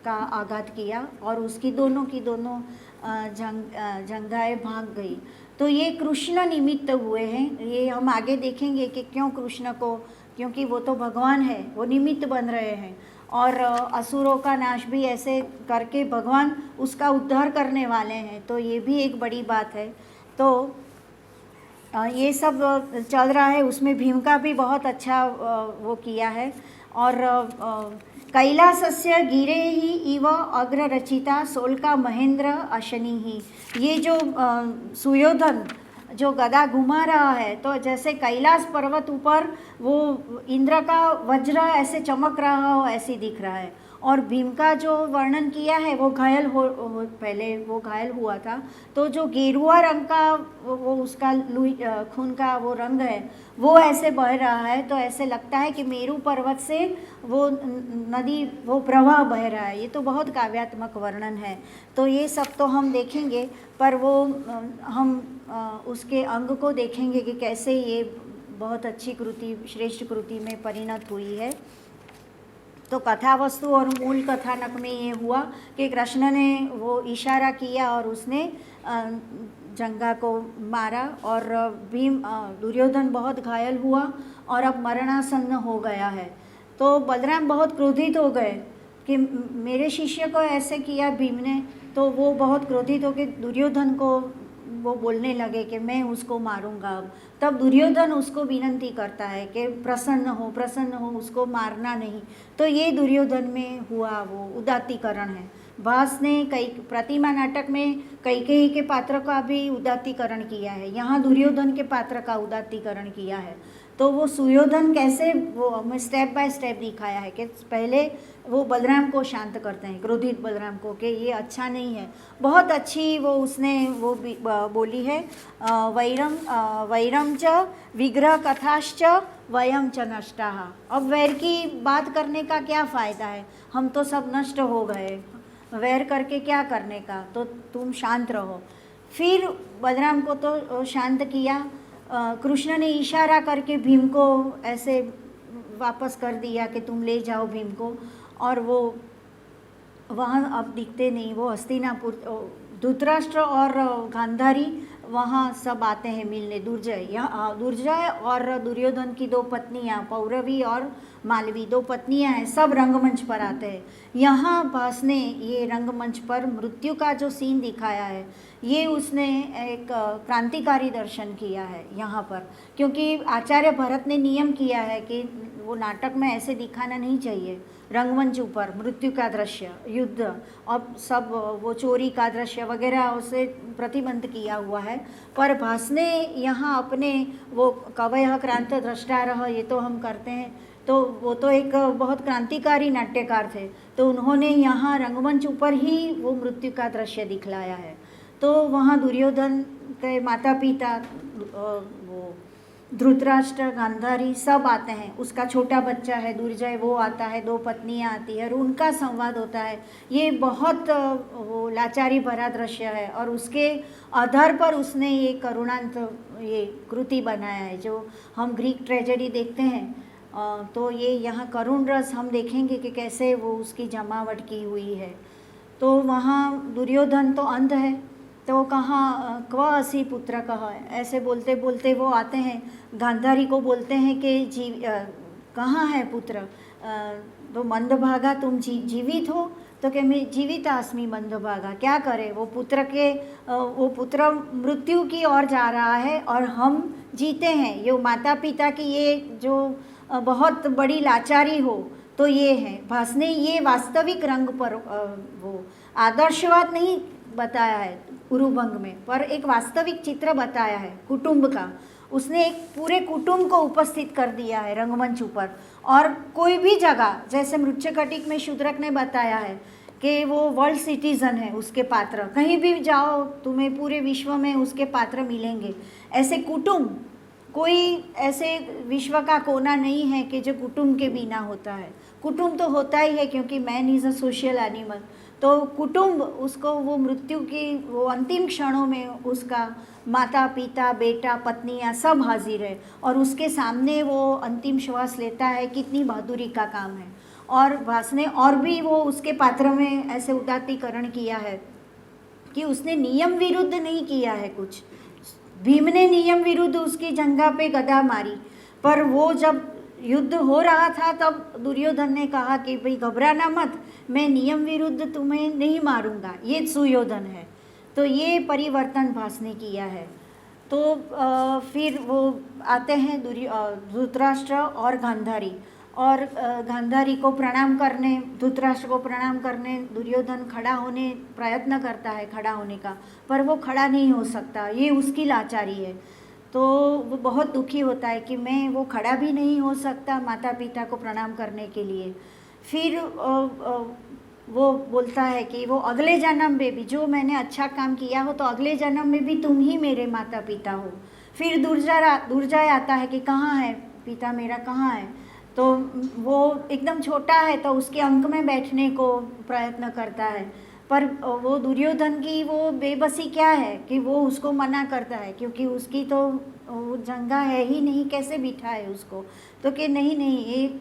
का आघात किया और उसकी दोनों की दोनों जंघाएं भाग गई। तो ये कृष्ण निमित्त हुए हैं। ये हम आगे देखेंगे कि क्यों कृष्ण को, क्योंकि वो तो भगवान है, वो निमित्त बन रहे हैं और असुरों का नाश भी ऐसे करके भगवान उसका उद्धार करने वाले हैं। तो ये भी एक बड़ी बात है। तो ये सब चल रहा है, उसमें भीम का भी बहुत अच्छा वो किया है। और कैलासस्य गिरे ही इव अग्र रचिता सोलका महेंद्र अशनि ही। ये जो सुयोधन जो गदा घुमा रहा है तो जैसे कैलाश पर्वत ऊपर वो इंद्र का वज्र ऐसे चमक रहा हो ऐसे दिख रहा है। और भीम का जो वर्णन किया है वो पहले वो घायल हुआ था, तो जो गेरुआ रंग का वो उसका खून का वो रंग है वो ऐसे बह रहा है। तो ऐसे लगता है कि मेरू पर्वत से वो नदी वो प्रवाह बह रहा है। ये तो बहुत काव्यात्मक वर्णन है। तो ये सब तो हम देखेंगे, पर वो हम उसके अंग को देखेंगे कि कैसे ये बहुत अच्छी कृति, श्रेष्ठ कृति में परिणत हुई है। तो कथा वस्तु और मूल कथानक में ये हुआ कि कृष्ण ने वो इशारा किया और उसने जंगा को मारा और दुर्योधन बहुत घायल हुआ और अब मरणासन्न हो गया है। तो बलराम बहुत क्रोधित हो गए कि मेरे शिष्य को ऐसे किया भीम ने। तो वो बहुत क्रोधित हो के दुर्योधन को वो बोलने लगे कि मैं उसको मारूंगा अब। तब दुर्योधन उसको विनंती करता है कि प्रसन्न हो, उसको मारना नहीं। तो ये दुर्योधन में हुआ वो उदात्तीकरण है। भास ने कई प्रतिमा नाटक में कैकेयी के पात्र का भी उदात्तीकरण किया है, यहाँ दुर्योधन के पात्र का उदात्तीकरण किया है। तो वो सुयोधन कैसे वो हमें स्टेप बाय स्टेप दिखाया है कि पहले वो बलराम को शांत करते हैं, क्रोधित बलराम को, कि ये अच्छा नहीं है। बहुत अच्छी वो उसने वो बोली है, वैरम च विग्रह कथाश्च वयम च नष्टाः। अब वैर की बात करने का क्या फ़ायदा है, हम तो सब नष्ट हो गए, वैर करके क्या करने का, तो तुम शांत रहो। फिर बलराम को तो शांत किया, कृष्ण ने इशारा करके भीम को ऐसे वापस कर दिया कि तुम ले जाओ भीम को, और वो वहाँ अब दिखते नहीं। वो हस्तिनापुर, धृतराष्ट्र और गांधारी वहाँ सब आते हैं मिलने, दुर्जय और दुर्योधन की दो पत्नियाँ, पौरवी और मालवी, दो पत्नियाँ हैं, सब रंगमंच पर आते हैं। यहाँ भास ने ये रंगमंच पर मृत्यु का जो सीन दिखाया है, ये उसने एक क्रांतिकारी दर्शन किया है यहाँ पर, क्योंकि आचार्य भरत ने नियम किया है कि वो नाटक में ऐसे दिखाना नहीं चाहिए। रंगमंच ऊपर मृत्यु का दृश्य, युद्ध और सब वो चोरी का दृश्य वगैरह उसे प्रतिबंध किया हुआ है। पर भास ने यहाँ अपने वो कवयः क्रांत द्रष्टारः, ये तो हम करते हैं, तो वो तो एक बहुत क्रांतिकारी नाट्यकार थे, तो उन्होंने यहाँ रंगमंच ऊपर ही वो मृत्यु का दृश्य दिखलाया है। तो वहाँ दुर्योधन के माता पिता, वो धृतराष्ट्र, गांधारी सब आते हैं, उसका छोटा बच्चा है दुर्जय वो आता है, दो पत्नियाँ आती है और उनका संवाद होता है। ये बहुत वो लाचारी भरा दृश्य है और उसके आधार पर उसने ये करुणांत ये कृति बनाया है। जो हम ग्रीक ट्रेजेडी देखते हैं तो ये यहाँ करुण रस हम देखेंगे कि कैसे वो उसकी जमावट की हुई है। तो वहाँ दुर्योधन तो अंध है, तो कहाँ क्व असि पुत्र कह, ऐसे बोलते बोलते वो आते हैं, गांधारी को बोलते हैं कि कहाँ है पुत्र, तो मंदभागा तुम जीवित हो, तो कि मैं जीवित आस्मी मंदभागा, क्या करे। वो पुत्र मृत्यु की ओर जा रहा है और हम जीते हैं। ये माता पिता की ये जो बहुत बड़ी लाचारी हो तो ये है। भास ने ये वास्तविक रंग पर वो आदर्शवाद नहीं बताया है उरुभंग में, पर एक वास्तविक चित्र बताया है कुटुंब का। उसने एक पूरे कुटुंब को उपस्थित कर दिया है रंगमंच ऊपर। और कोई भी जगह, जैसे मृच्छकटिक में शूद्रक ने बताया है कि वो वर्ल्ड सिटीज़न है, उसके पात्र कहीं भी जाओ तुम्हें पूरे विश्व में उसके पात्र मिलेंगे। ऐसे कुटुंब, कोई ऐसे विश्व का कोना नहीं है कि जो कुटुंब के बिना होता है। कुटुंब तो होता ही है क्योंकि man is a social animal. तो कुटुंब उसको वो मृत्यु की वो अंतिम क्षणों में उसका माता पिता बेटा पत्नियाँ सब हाजिर है और उसके सामने वो अंतिम श्वास लेता है। कितनी बहादुरी का काम है। और भास ने और भी वो उसके पात्र में ऐसे उदात्तीकरण किया है कि उसने नियम विरुद्ध नहीं किया है कुछ। भीम ने नियम विरुद्ध उसकी जंघा पे गदा मारी, पर वो जब युद्ध हो रहा था तब दुर्योधन ने कहा कि भाई घबराना मत, मैं नियम विरुद्ध तुम्हें नहीं मारूंगा, ये सुयोधन है। तो ये परिवर्तन भास ने किया है। तो फिर वो आते हैं धृतराष्ट्र और गांधारी, और गांधारी को प्रणाम करने, धृतराष्ट्र को प्रणाम करने दुर्योधन खड़ा होने प्रयत्न करता है, खड़ा होने का, पर वो खड़ा नहीं हो सकता। ये उसकी लाचारी है। तो वो बहुत दुखी होता है कि मैं वो खड़ा भी नहीं हो सकता माता पिता को प्रणाम करने के लिए। फिर वो बोलता है कि वो अगले जन्म में भी जो मैंने अच्छा काम किया हो तो अगले जन्म में भी तुम ही मेरे माता पिता हो। फिर दुर्जय आता है कि कहाँ है पिता मेरा, कहाँ है। तो वो एकदम छोटा है तो उसके अंक में बैठने को प्रयत्न करता है, पर वो दुर्योधन की वो बेबसी क्या है कि वो उसको मना करता है क्योंकि उसकी तो वो जंगा है ही नहीं, कैसे बिठाए उसको। तो कि नहीं ये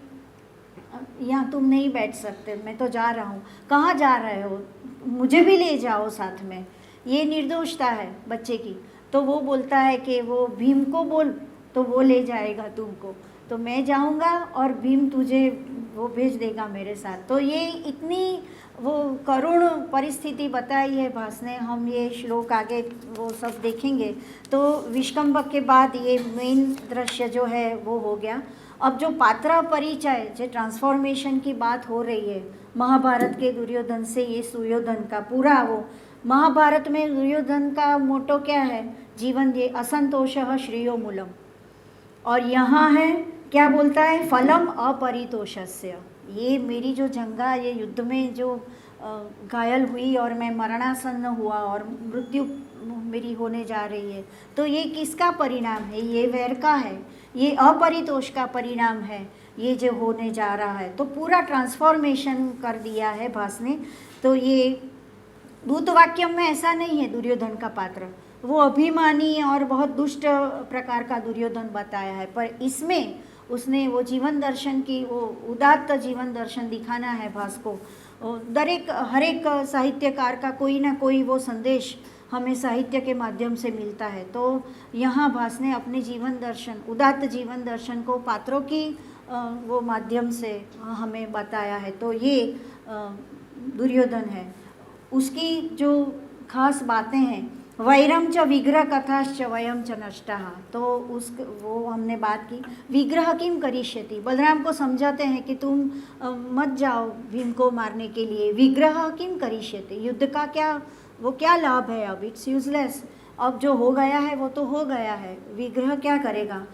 यहाँ तुम नहीं बैठ सकते, मैं तो जा रहा हूँ। कहाँ जा रहे हो, मुझे भी ले जाओ साथ में। ये निर्दोषता है बच्चे की। तो वो बोलता है कि वो भीम को बोल तो वो ले जाएगा तुमको, तो मैं जाऊँगा और भीम तुझे वो भेज देगा मेरे साथ। तो ये इतनी वो करुण परिस्थिति बताई है भास ने। हम ये श्लोक आगे वो सब देखेंगे। तो विष्कंभक के बाद ये मेन दृश्य जो है वो हो गया। अब जो पात्र परिचय, जो ट्रांसफॉर्मेशन की बात हो रही है, महाभारत के दुर्योधन से ये सुयोधन का पूरा, वो महाभारत में दुर्योधन का मोटो क्या है, जीवन ये असंतोषः श्रेयो मूलम, और यहाँ है क्या बोलता है, फलम अपरितोषस्य। ये मेरी जो जंगा, ये युद्ध में जो घायल हुई और मैं मरणासन्न हुआ और मृत्यु मेरी होने जा रही है, तो ये किसका परिणाम है, ये वैर का है, ये अपरितोष का परिणाम है, ये जो होने जा रहा है। तो पूरा ट्रांसफॉर्मेशन कर दिया है भास ने। तो ये भूतवाक्यम में ऐसा नहीं है दुर्योधन का पात्र, वो अभिमानी और बहुत दुष्ट प्रकार का दुर्योधन बताया है, पर इसमें उसने वो जीवन दर्शन की, वो उदात्त जीवन दर्शन दिखाना है भास को। हर एक साहित्यकार का कोई ना कोई वो संदेश हमें साहित्य के माध्यम से मिलता है। तो यहाँ भास ने अपने जीवन दर्शन, उदात्त जीवन दर्शन को पात्रों की वो माध्यम से हमें बताया है। तो ये दुर्योधन है, उसकी जो खास बातें हैं, वैरम च विग्रह कथाश्च वयम च नष्टः। तो वो हमने बात की, विग्रह किम करिष्यति, बलराम को समझाते हैं कि तुम मत जाओ भीम को मारने के लिए, विग्रह किम करिष्यति, युद्ध का क्या, वो क्या लाभ है, अब इट्स यूजलेस, अब जो हो गया है वो तो हो गया है, विग्रह क्या करेगा।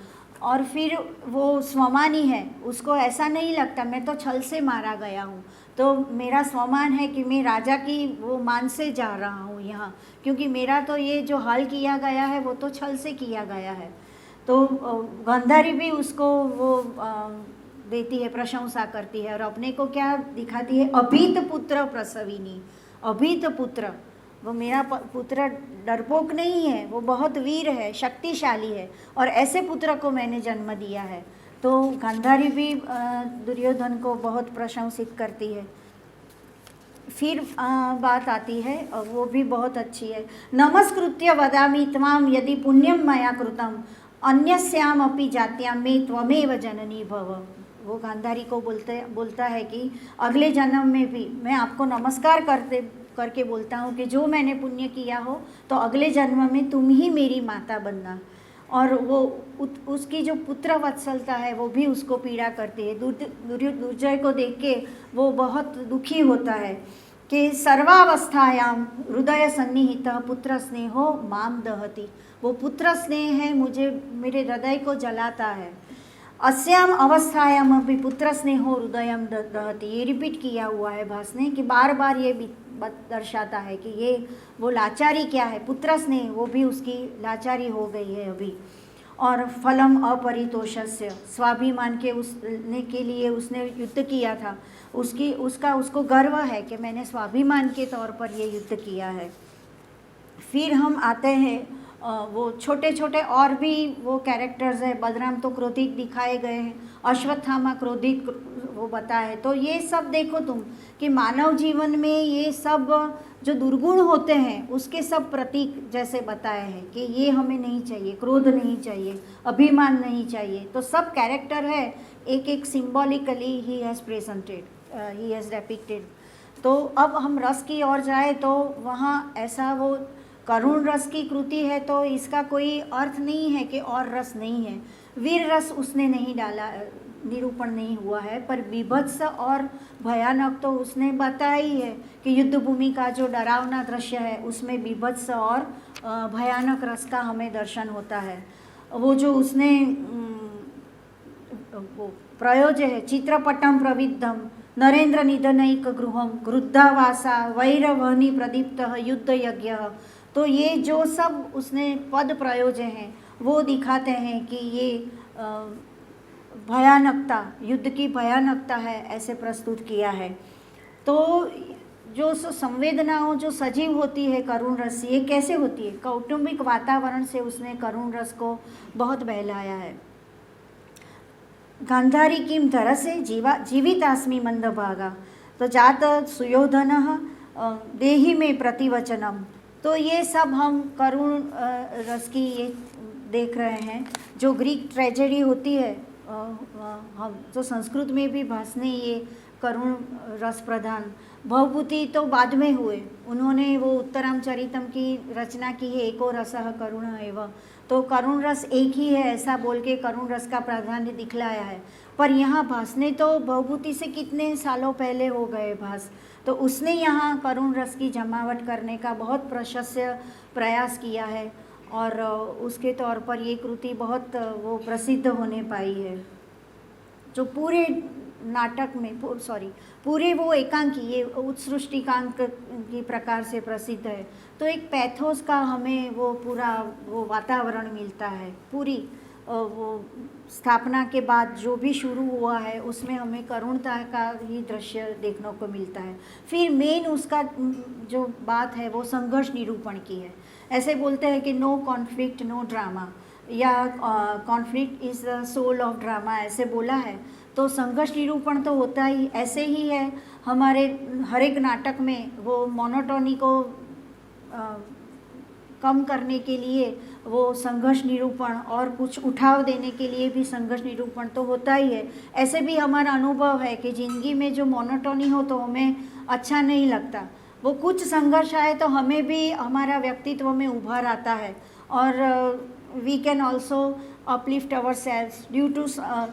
और फिर वो स्वमानी है, उसको ऐसा नहीं लगता मैं तो छल से मारा गया हूँ, तो मेरा स्वमान है कि मैं राजा की वो मान से जा रहा हूँ यहाँ, क्योंकि मेरा तो ये जो हाल किया गया है वो तो छल से किया गया है। तो गांधारी भी उसको वो देती है, प्रशंसा करती है, और अपने को क्या दिखाती है, अभीत पुत्र प्रसविनी, अभीत पुत्र, वो मेरा पुत्र डरपोक नहीं है, वो बहुत वीर है, शक्तिशाली है, और ऐसे पुत्र को मैंने जन्म दिया है। तो गांधारी भी दुर्योधन को बहुत प्रशंसित करती है। फिर बात आती है, वो भी बहुत अच्छी है, नमस्कृत्य वदामि त्वाम यदि पुण्यम मया कृतम अन्यस्याम अपि जात्याम मे त्वमेव जननी भव। वो गांधारी को बोलता है कि अगले जन्म में भी मैं आपको नमस्कार करके बोलता हूँ कि जो मैंने पुण्य किया हो तो अगले जन्म में तुम ही मेरी माता बनना। और वो उसकी जो पुत्र वत्सलता है वो भी उसको पीड़ा करती है। दुर्जय को देख के वो बहुत दुखी होता है कि सर्वावस्थायाम हृदय सन्निहित पुत्र स्नेहो माम दहति, वो पुत्र स्नेह है मुझे, मेरे हृदय को जलाता है। अस्याम अवस्थायाम अभी पुत्र स्नेहो हृदय दहति, ये रिपीट किया हुआ है भास ने, कि बार बार ये दर्शाता है कि ये वो लाचारी क्या है, पुत्र स्नेह, वो भी उसकी लाचारी हो गई है अभी। और फलम अपरितोषस्य, स्वाभिमान के उसने के लिए उसने युद्ध किया था, उसको गर्व है कि मैंने स्वाभिमान के तौर पर ये युद्ध किया है। फिर हम आते हैं वो छोटे छोटे और भी वो कैरेक्टर्स है, बलराम तो क्रोधित दिखाए गए हैं, अश्वत्थामा क्रोधित वो बताया है। तो ये सब देखो तुम कि मानव जीवन में ये सब जो दुर्गुण होते हैं उसके सब प्रतीक जैसे बताए हैं कि ये हमें नहीं चाहिए, क्रोध नहीं चाहिए, अभिमान नहीं चाहिए। तो सब कैरेक्टर है, एक एक symbolically he has presented, he has डेपिक्टेड। तो अब हम रस की ओर जाए तो वहाँ ऐसा वो करुण रस की कृति है, तो इसका कोई अर्थ नहीं है कि और रस नहीं है, वीर रस उसने नहीं डाला, निरूपण नहीं हुआ है, पर बीभत्स और भयानक तो उसने बताया ही है कि युद्ध भूमि का जो डरावना दृश्य है उसमें बीभत्स और भयानक रस का हमें दर्शन होता है। वो जो उसने वो प्रयोज है, चित्रपटम प्रविद्धम नरेंद्र निधनैक गृहम क्रुद्धावासा वैरवहनी प्रदीप्त युद्ध यज्ञ, तो ये जो सब उसने पद प्रयोजे हैं वो दिखाते हैं कि ये भयानकता, युद्ध की भयानकता है, ऐसे प्रस्तुत किया है। तो जो संवेदनाओं जो सजीव होती है करुण रस, ये कैसे होती है, कौटुंबिक वातावरण से उसने करुण रस को बहुत बहलाया है। गांधारी किम धरसे जीवितास्मि मंदभागा, तो जात सुयोधन देहि में प्रतिवचनम। तो ये सब हम करुण रस की ये देख रहे हैं, जो ग्रीक ट्रेजेडी होती है, हम तो संस्कृत में भी भास ने ये करुण रस प्रधान, भवभूति तो बाद में हुए, उन्होंने वो उत्तराम चरितम की रचना की है, एको रसः करुण एवं, तो करुण रस एक ही है ऐसा बोल के करुण रस का प्राधान्य दिखलाया है। पर यहाँ भास ने तो भवभूति से कितने सालों पहले हो गए भास, तो उसने यहाँ करुण रस की जमावट करने का बहुत प्रशस्त प्रयास किया है और उसके तौर पर ये कृति बहुत वो प्रसिद्ध होने पाई है। जो पूरे नाटक में पूरे वो एकांकी ये उत्सृष्टिकांक की प्रकार से प्रसिद्ध है। तो एक पैथोस का हमें वो पूरा वो वातावरण मिलता है। पूरी वो स्थापना के बाद जो भी शुरू हुआ है उसमें हमें करुणता का ही दृश्य देखने को मिलता है। फिर मेन उसका जो बात है वो संघर्ष निरूपण की है। ऐसे बोलते हैं कि नो कॉन्फ्लिक्ट नो ड्रामा, या conflict is the soul of drama, ऐसे बोला है। तो संघर्ष निरूपण तो होता ही ऐसे ही है। हमारे हर एक नाटक में वो मोनोटोनी को कम करने के लिए वो संघर्ष निरूपण और कुछ उठाव देने के लिए भी संघर्ष निरूपण तो होता ही है। ऐसे भी हमारा अनुभव है कि ज़िंदगी में जो मोनोटोनी हो तो हमें अच्छा नहीं लगता, वो कुछ संघर्ष आए तो हमें भी हमारा व्यक्तित्व में उभार आता है और we can also uplift ourselves due to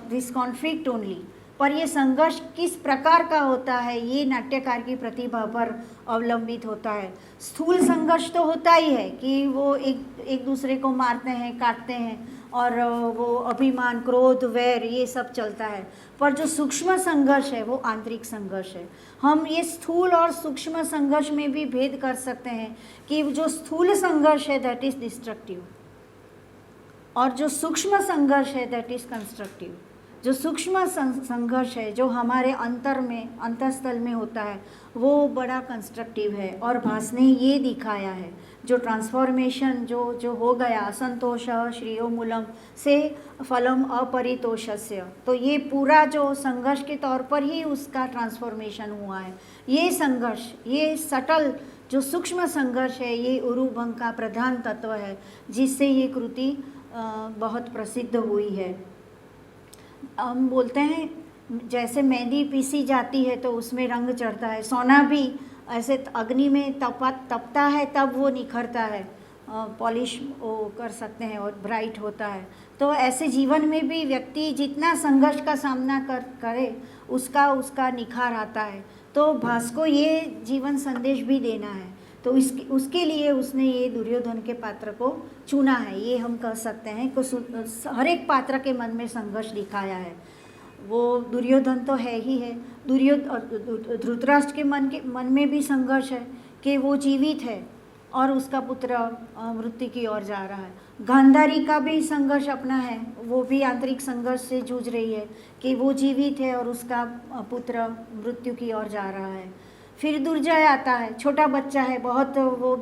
this conflict only. पर ये संघर्ष किस प्रकार का होता है ये नाट्यकार की प्रतिभा पर अवलंबित होता है। स्थूल संघर्ष तो होता ही है कि वो एक दूसरे को मारते हैं, काटते हैं और वो अभिमान, क्रोध, वैर ये सब चलता है। पर जो सूक्ष्म संघर्ष है वो आंतरिक संघर्ष है। हम ये स्थूल और सूक्ष्म संघर्ष में भी भेद कर सकते हैं कि जो स्थूल संघर्ष है दैट इज़ डिस्ट्रक्टिव और जो सूक्ष्म संघर्ष है दैट इज़ कंस्ट्रक्टिव। जो सूक्ष्म संघर्ष है जो हमारे अंतरस्थल में होता है वो बड़ा कंस्ट्रक्टिव है और भास ने ये दिखाया है। जो ट्रांसफॉर्मेशन जो हो गया, असंतोष श्रेयो मूलम से फलम अपरितोषस्य, तो ये पूरा जो संघर्ष के तौर पर ही उसका ट्रांसफॉर्मेशन हुआ है। ये संघर्ष, ये सटल जो सूक्ष्म संघर्ष है, ये उरुभंग का प्रधान तत्व है जिससे ये कृति बहुत प्रसिद्ध हुई है। हम बोलते हैं जैसे मेहंदी पीसी जाती है तो उसमें रंग चढ़ता है, सोना भी ऐसे अग्नि में तपता है तब वो निखरता है, पॉलिश वो कर सकते हैं और ब्राइट होता है। तो ऐसे जीवन में भी व्यक्ति जितना संघर्ष का सामना करे उसका निखार आता है। तो भास को ये जीवन संदेश भी देना है, तो उसके लिए उसने ये दुर्योधन के पात्र को चुना है। ये हम कह सकते हैं कि हर एक पात्र के मन में संघर्ष दिखाया है। वो दुर्योधन तो है ही है, धृतराष्ट्र के मन में भी संघर्ष है कि वो जीवित है और उसका पुत्र मृत्यु की ओर जा रहा है। गांधारी का भी संघर्ष अपना है, वो भी आंतरिक संघर्ष से जूझ रही है कि वो जीवित है और उसका पुत्र मृत्यु की ओर जा रहा है। फिर दुर्जय आता है, छोटा बच्चा है, बहुत वो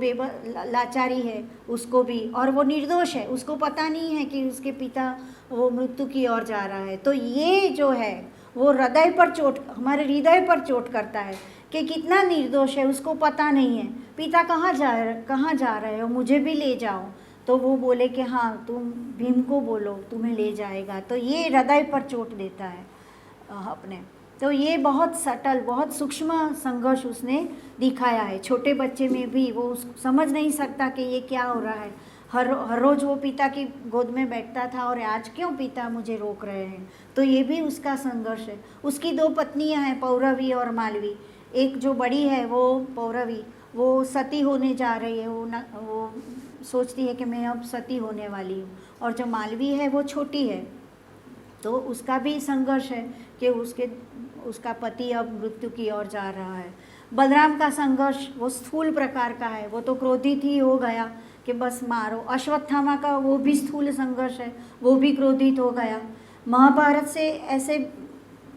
लाचारी है उसको भी, और वो निर्दोष है, उसको पता नहीं है कि उसके पिता वो मृत्यु की ओर जा रहा है। तो ये जो है वो हृदय पर हमारे हृदय पर चोट करता है कि कितना निर्दोष है, उसको पता नहीं है पिता कहाँ जा रहे हो, मुझे भी ले जाओ। तो वो बोले कि हाँ तुम भीम को बोलो तुम्हें ले जाएगा। तो ये हृदय पर चोट देता है अपने। तो ये बहुत सटल, बहुत सूक्ष्म संघर्ष उसने दिखाया है। छोटे बच्चे में भी वो समझ नहीं सकता कि ये क्या हो रहा है। हर रोज़ वो पिता की गोद में बैठता था और आज क्यों पिता मुझे रोक रहे हैं। तो ये भी उसका संघर्ष है। उसकी दो पत्नियां हैं, पौरवी और मालवी। एक जो बड़ी है वो पौरवी, वो सती होने जा रही है, वो सोचती है कि मैं अब सती होने वाली हूँ, और जो मालवी है वो छोटी है। तो उसका भी संघर्ष है कि उसका पति अब मृत्यु की ओर जा रहा है। बलराम का संघर्ष वो स्थूल प्रकार का है, वो तो क्रोधित ही हो गया कि बस मारो। अश्वत्थामा का वो भी स्थूल संघर्ष है, वो भी क्रोधित हो गया। महाभारत से ऐसे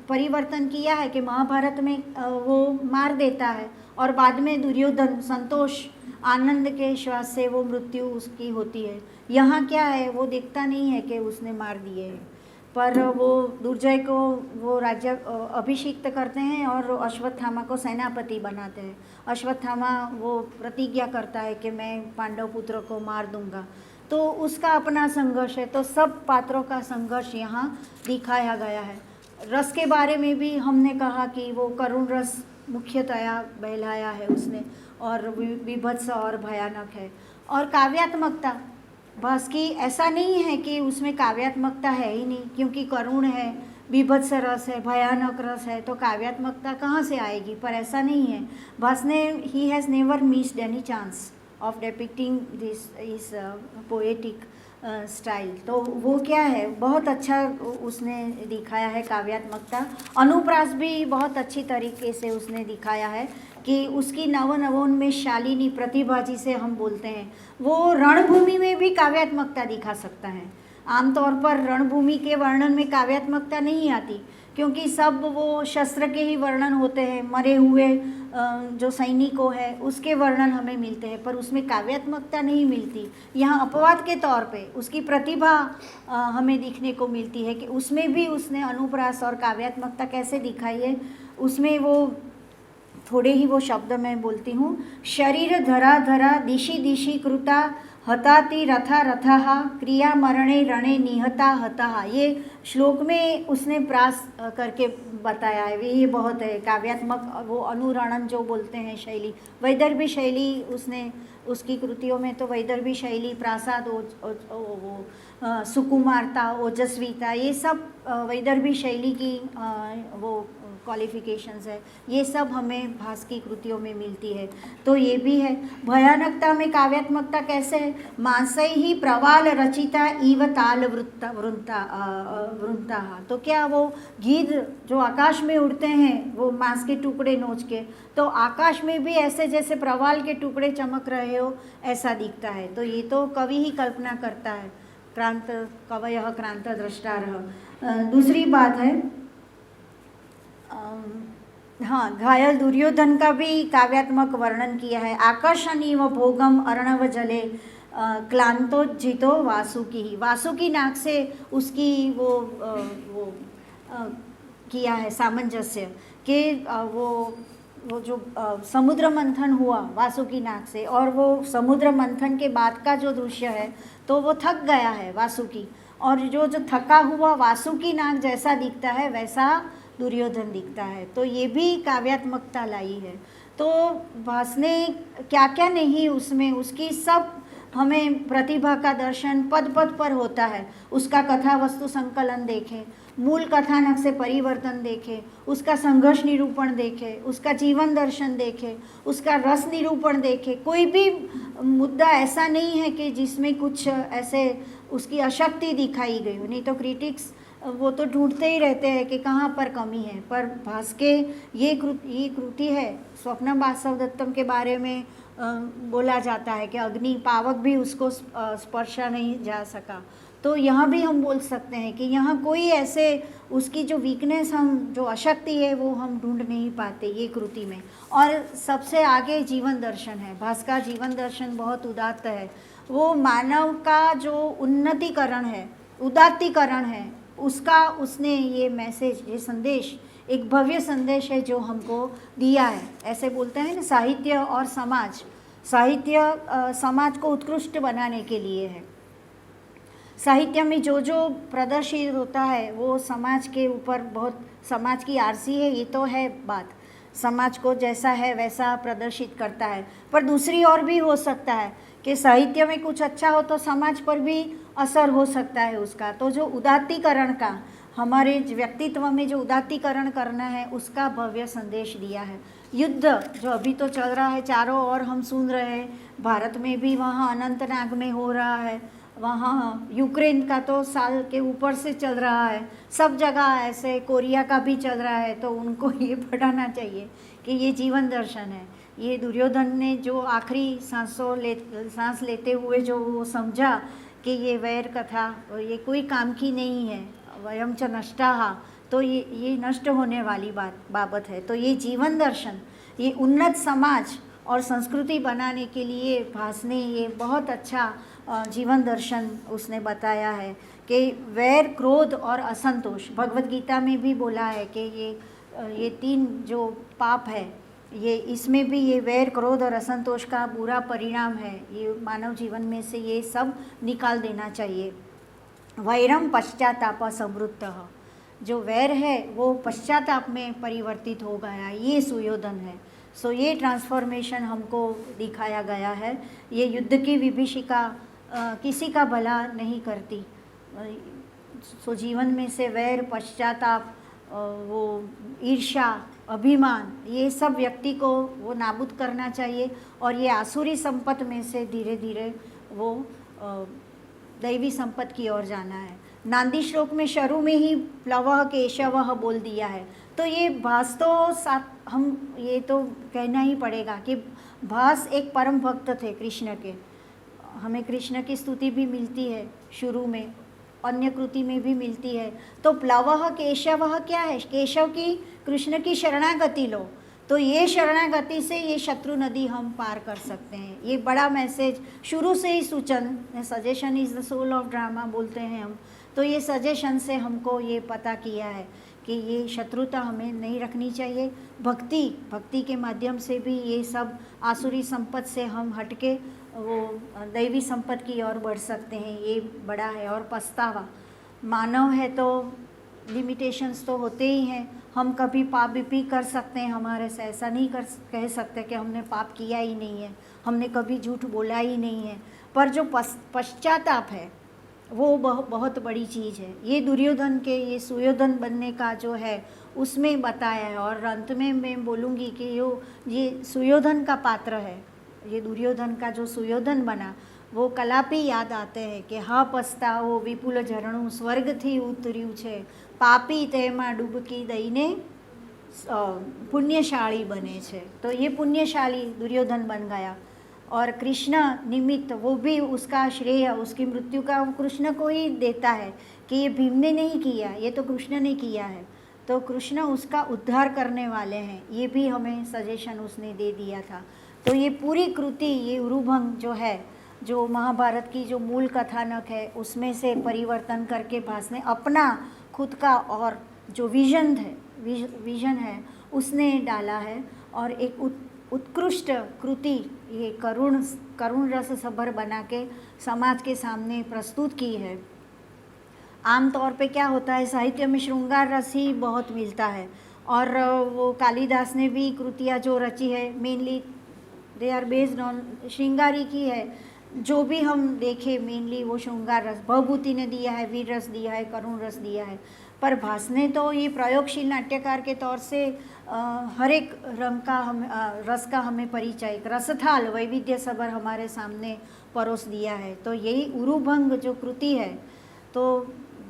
परिवर्तन किया है कि महाभारत में वो मार देता है और बाद में दुर्योधन संतोष आनंद के श्वास से वो मृत्यु उसकी होती है। यहाँ क्या है वो देखता नहीं है कि उसने मार दिए हैं, पर वो दुर्जय को वो राज्य अभिषिक्त करते हैं और अश्वत्थामा को सेनापति बनाते हैं। अश्वत्थामा वो प्रतिज्ञा करता है कि मैं पांडव पुत्र को मार दूंगा। तो उसका अपना संघर्ष है। तो सब पात्रों का संघर्ष यहाँ दिखाया गया है। रस के बारे में भी हमने कहा कि वो करुण रस मुख्यतया बहलाया है उसने, और विभत्स और भयानक है। और काव्यात्मकता, भास्की ऐसा नहीं है कि उसमें काव्यात्मकता है ही नहीं, क्योंकि करुण है, बीभत्स रस है, भयानक रस है, तो काव्यात्मकता कहाँ से आएगी? पर ऐसा नहीं है। भासने he has never missed any chance of depicting this is poetic style. तो वो क्या है, बहुत अच्छा उसने दिखाया है काव्यात्मकता। अनुप्रास भी बहुत अच्छी तरीके से उसने दिखाया है कि उसकी नवोन्मेष शालिनी प्रतिभा जिसे हम बोलते हैं, वो रणभूमि में भी काव्यात्मकता दिखा सकता है। आमतौर पर रणभूमि के वर्णन में काव्यात्मकता नहीं आती, क्योंकि सब वो शस्त्र के ही वर्णन होते हैं, मरे हुए जो सैनिकों है उसके वर्णन हमें मिलते हैं, पर उसमें काव्यात्मकता नहीं मिलती। यहाँ अपवाद के तौर पे उसकी प्रतिभा हमें दिखने को मिलती है कि उसमें भी उसने अनुप्रास और काव्यात्मकता कैसे दिखाई है। उसमें वो थोड़े ही वो शब्द मैं बोलती हूँ। शरीर धरा धरा दिशि दिशि कृता हताति रथा रथः क्रिया मरणे रणे निहता हतः। ये श्लोक में उसने प्रास करके बताया है। ये बहुत है काव्यात्मक, वो अनुरणन जो बोलते हैं शैली, वैदर्भी शैली उसने उसकी कृतियों में, तो वैदर्भी शैली, प्रासाद, सुकुमारता, ओजस्विता, ये सब वैदर्भी शैली की वो क्वालिफिकेशंस है, ये सब हमें भास की कृतियों में मिलती है। तो ये भी है। भयानकता में काव्यात्मकता कैसे है? मांसै ही प्रवाल रचिता इव ताल वृंता। तो क्या वो गीध जो आकाश में उड़ते हैं वो मांस के टुकड़े नोच के, तो आकाश में भी ऐसे जैसे प्रवाल के टुकड़े चमक रहे हो ऐसा दिखता है। तो ये तो कवि ही कल्पना करता है, क्रांत कवयः क्रांत द्रष्टारः। दूसरी बात है, हाँ, घायल दुर्योधन का भी काव्यात्मक वर्णन किया है। आकर्षणीय भोगम अर्णव जले क्लांतोज्जितो वासुकी। वासुकी नाग से उसकी वो किया है सामंजस्य कि वो जो समुद्र मंथन हुआ वासुकी नाग से, और वो समुद्र मंथन के बाद का जो दृश्य है तो वो थक गया है वासुकी, और जो थका हुआ वासुकी नाग जैसा दिखता है वैसा दुर्योधन दिखता है। तो ये भी काव्यात्मकता लाई है। तो भास ने क्या क्या नहीं उसमें, उसकी सब हमें प्रतिभा का दर्शन पद पद पर होता है। उसका कथा वस्तु संकलन देखें, मूल कथानक से परिवर्तन देखें, उसका संघर्ष निरूपण देखें, उसका जीवन दर्शन देखें, उसका रस निरूपण देखें। कोई भी मुद्दा ऐसा नहीं है कि जिसमें कुछ ऐसे उसकी अशक्ति दिखाई गई हो। नहीं तो क्रिटिक्स वो तो ढूंढते ही रहते हैं कि कहाँ पर कमी है। पर भास के ये कृति है। स्वप्न वासवदत्तम के बारे में बोला जाता है कि अग्नि पावक भी उसको स्पर्शा नहीं जा सका। तो यहाँ भी हम बोल सकते हैं कि यहाँ कोई ऐसे उसकी जो वीकनेस, हम जो अशक्ति है वो हम ढूंढ नहीं पाते ये कृति में। और सबसे आगे जीवन दर्शन है। भास का जीवन दर्शन बहुत उदात्त है। वो मानव का जो उन्नतिकरण है, उदात्तीकरण है, उसका उसने ये मैसेज, ये संदेश, एक भव्य संदेश है जो हमको दिया है। ऐसे बोलते हैं ना, साहित्य और समाज। साहित्य समाज को उत्कृष्ट बनाने के लिए है। साहित्य में जो जो प्रदर्शित होता है वो समाज के ऊपर बहुत, समाज की आरसी है, ये तो है बात। समाज को जैसा है वैसा प्रदर्शित करता है। पर दूसरी ओर भी हो सकता है कि साहित्य में कुछ अच्छा हो तो समाज पर भी असर हो सकता है उसका। तो जो उदात्तीकरण का, हमारे व्यक्तित्व में जो उदात्तीकरण करना है उसका भव्य संदेश दिया है। युद्ध जो अभी तो चल रहा है चारों ओर हम सुन रहे हैं, भारत में भी, वहाँ अनंतनाग में हो रहा है, वहाँ यूक्रेन का तो साल के ऊपर से चल रहा है, सब जगह ऐसे, कोरिया का भी चल रहा है। तो उनको ये पढ़ाना चाहिए कि ये जीवन दर्शन है। ये दुर्योधन ने जो आखिरी सांस लेते हुए जो वो समझा कि ये वैर कथा ये कोई काम की नहीं है, वयम च नष्टाः, तो ये नष्ट होने वाली बाबत है। तो ये जीवन दर्शन, ये उन्नत समाज और संस्कृति बनाने के लिए भास ने ये बहुत अच्छा जीवन दर्शन उसने बताया है कि वैर, क्रोध और असंतोष, भगवत गीता में भी बोला है कि ये तीन जो पाप है, ये इसमें भी ये वैर, क्रोध और असंतोष का बुरा परिणाम है। ये मानव जीवन में से ये सब निकाल देना चाहिए। वैरम पश्चाताप संवृत्तः, जो वैर है वो पश्चाताप में परिवर्तित हो गया, ये सुयोधन है। सो ये ट्रांसफॉर्मेशन हमको दिखाया गया है। ये युद्ध की विभीषिका किसी का भला नहीं करती। सो जीवन में से वैर, पश्चाताप, वो ईर्ष्या, अभिमान, ये सब व्यक्ति को वो नाबूद करना चाहिए और ये आसुरी संपत्ति में से धीरे धीरे वो दैवी संपत्ति की ओर जाना है। नांदी श्लोक में शुरू में ही प्लवः केशवः बोल दिया है, तो ये भास तो साथ हम ये तो कहना ही पड़ेगा कि भास एक परम भक्त थे कृष्ण के। हमें कृष्ण की स्तुति भी मिलती है शुरू में, अन्य कृति में भी मिलती है। तो प्लवः केशवः क्या है? केशव की, कृष्ण की शरणागति लो, तो ये शरणागति से ये शत्रु नदी हम पार कर सकते हैं। ये बड़ा मैसेज शुरू से ही सूचन, suggestion is the soul of drama बोलते हैं हम, तो ये सजेशन से हमको ये पता किया है कि ये शत्रुता हमें नहीं रखनी चाहिए। भक्ति के माध्यम से भी ये सब आसुरी संपत्ति से हम हटके वो दैवी संपत्ति की ओर बढ़ सकते हैं, ये बड़ा है। और पछतावा, मानव है तो लिमिटेशंस तो होते ही हैं, हम कभी पाप भी कर सकते हैं, हमारे से ऐसा नहीं कह सकते कि हमने पाप किया ही नहीं है, हमने कभी झूठ बोला ही नहीं है। पर जो पश्चाताप है वो बहुत बड़ी चीज़ है। ये दुर्योधन के, ये सुयोधन बनने का जो है उसमें बताया है। और अंत में मैं बोलूँगी कि ये सुयोधन का पात्र है, ये दुर्योधन का जो सुयोधन बना वो कलापी याद आते हैं कि हाँ पछताવો વિપુલ ઝરણું સ્વર્ગથી ઉતર્યું છે, પાપી તેમાં ડૂબકી દઈને पुण्यशाली बने छे। तो ये पुण्यशाली दुर्योधन बन गया और कृष्ण निमित्त वो भी उसका श्रेय, उसकी मृत्यु का वो कृष्ण को ही देता है कि ये भीम ने नहीं किया, ये तो कृष्ण ने किया है। तो कृष्ण उसका उद्धार करने वाले हैं, ये भी हमें सजेशन उसने दे दिया था। तो ये पूरी कृति, ये उरुभंग जो है, जो महाभारत की जो मूल कथानक है उसमें से परिवर्तन करके भास ने अपना खुद का और जो विजन है उसने डाला है और एक उत्कृष्ट कृति ये करुण रस सभर बना के समाज के सामने प्रस्तुत की है। आम तौर पे क्या होता है, साहित्य में श्रृंगार रस ही बहुत मिलता है और वो कालिदास ने भी कृतियाँ जो रची है mainly they are based on श्रृंगारी की है। जो भी हम देखें मेनली वो श्रृंगार रस, भवभूति ने दिया है, वीर रस दिया है, करुण रस दिया है। पर भास ने तो ये प्रयोगशील नाट्यकार के तौर से हर एक रंग का रस का हमें परिचय, एक रसथाल वैविध्य सबर हमारे सामने परोस दिया है। तो यही उरुभंग जो कृति है तो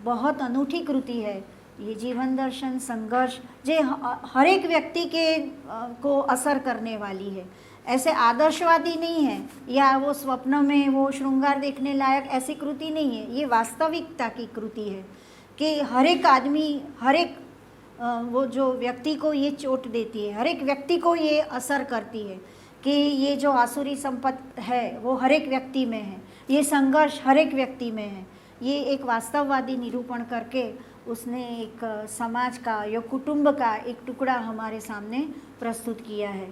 बहुत अनूठी कृति है। ये जीवन दर्शन, संघर्ष जो हर एक व्यक्ति के को असर करने वाली है। ऐसे आदर्शवादी नहीं है या वो स्वप्न में वो श्रृंगार देखने लायक ऐसी कृति नहीं है। ये वास्तविकता की कृति है कि हर एक आदमी, हर एक वो जो व्यक्ति को ये चोट देती है, हर एक व्यक्ति को ये असर करती है कि ये जो आसुरी संपत्ति है वो हर एक व्यक्ति में है, ये संघर्ष हर एक व्यक्ति में है। ये एक वास्तववादी निरूपण करके उसने एक समाज का या कुटुंब का एक टुकड़ा हमारे सामने प्रस्तुत किया है।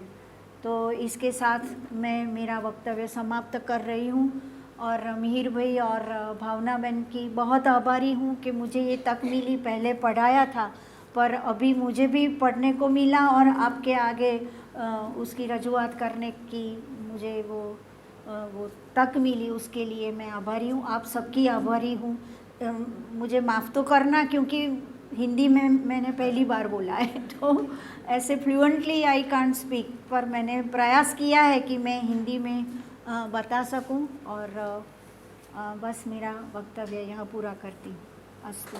तो इसके साथ मैं मेरा वक्तव्य समाप्त कर रही हूँ और मिहिर भाई और भावना बहन की बहुत आभारी हूँ कि मुझे ये तक मिली। पहले पढ़ाया था पर अभी मुझे भी पढ़ने को मिला और आपके आगे उसकी रजूआत करने की मुझे वो तक मिली, उसके लिए मैं आभारी हूँ। आप सबकी आभारी हूँ। मुझे माफ़ तो करना क्योंकि हिंदी में मैंने पहली बार बोला है तो ऐसे फ्लुएंटली आई कांट स्पीक, पर मैंने प्रयास किया है कि मैं हिंदी में बता सकूं और बस मेरा वक्तव्य यहाँ पूरा करती हूँ। अस्तु।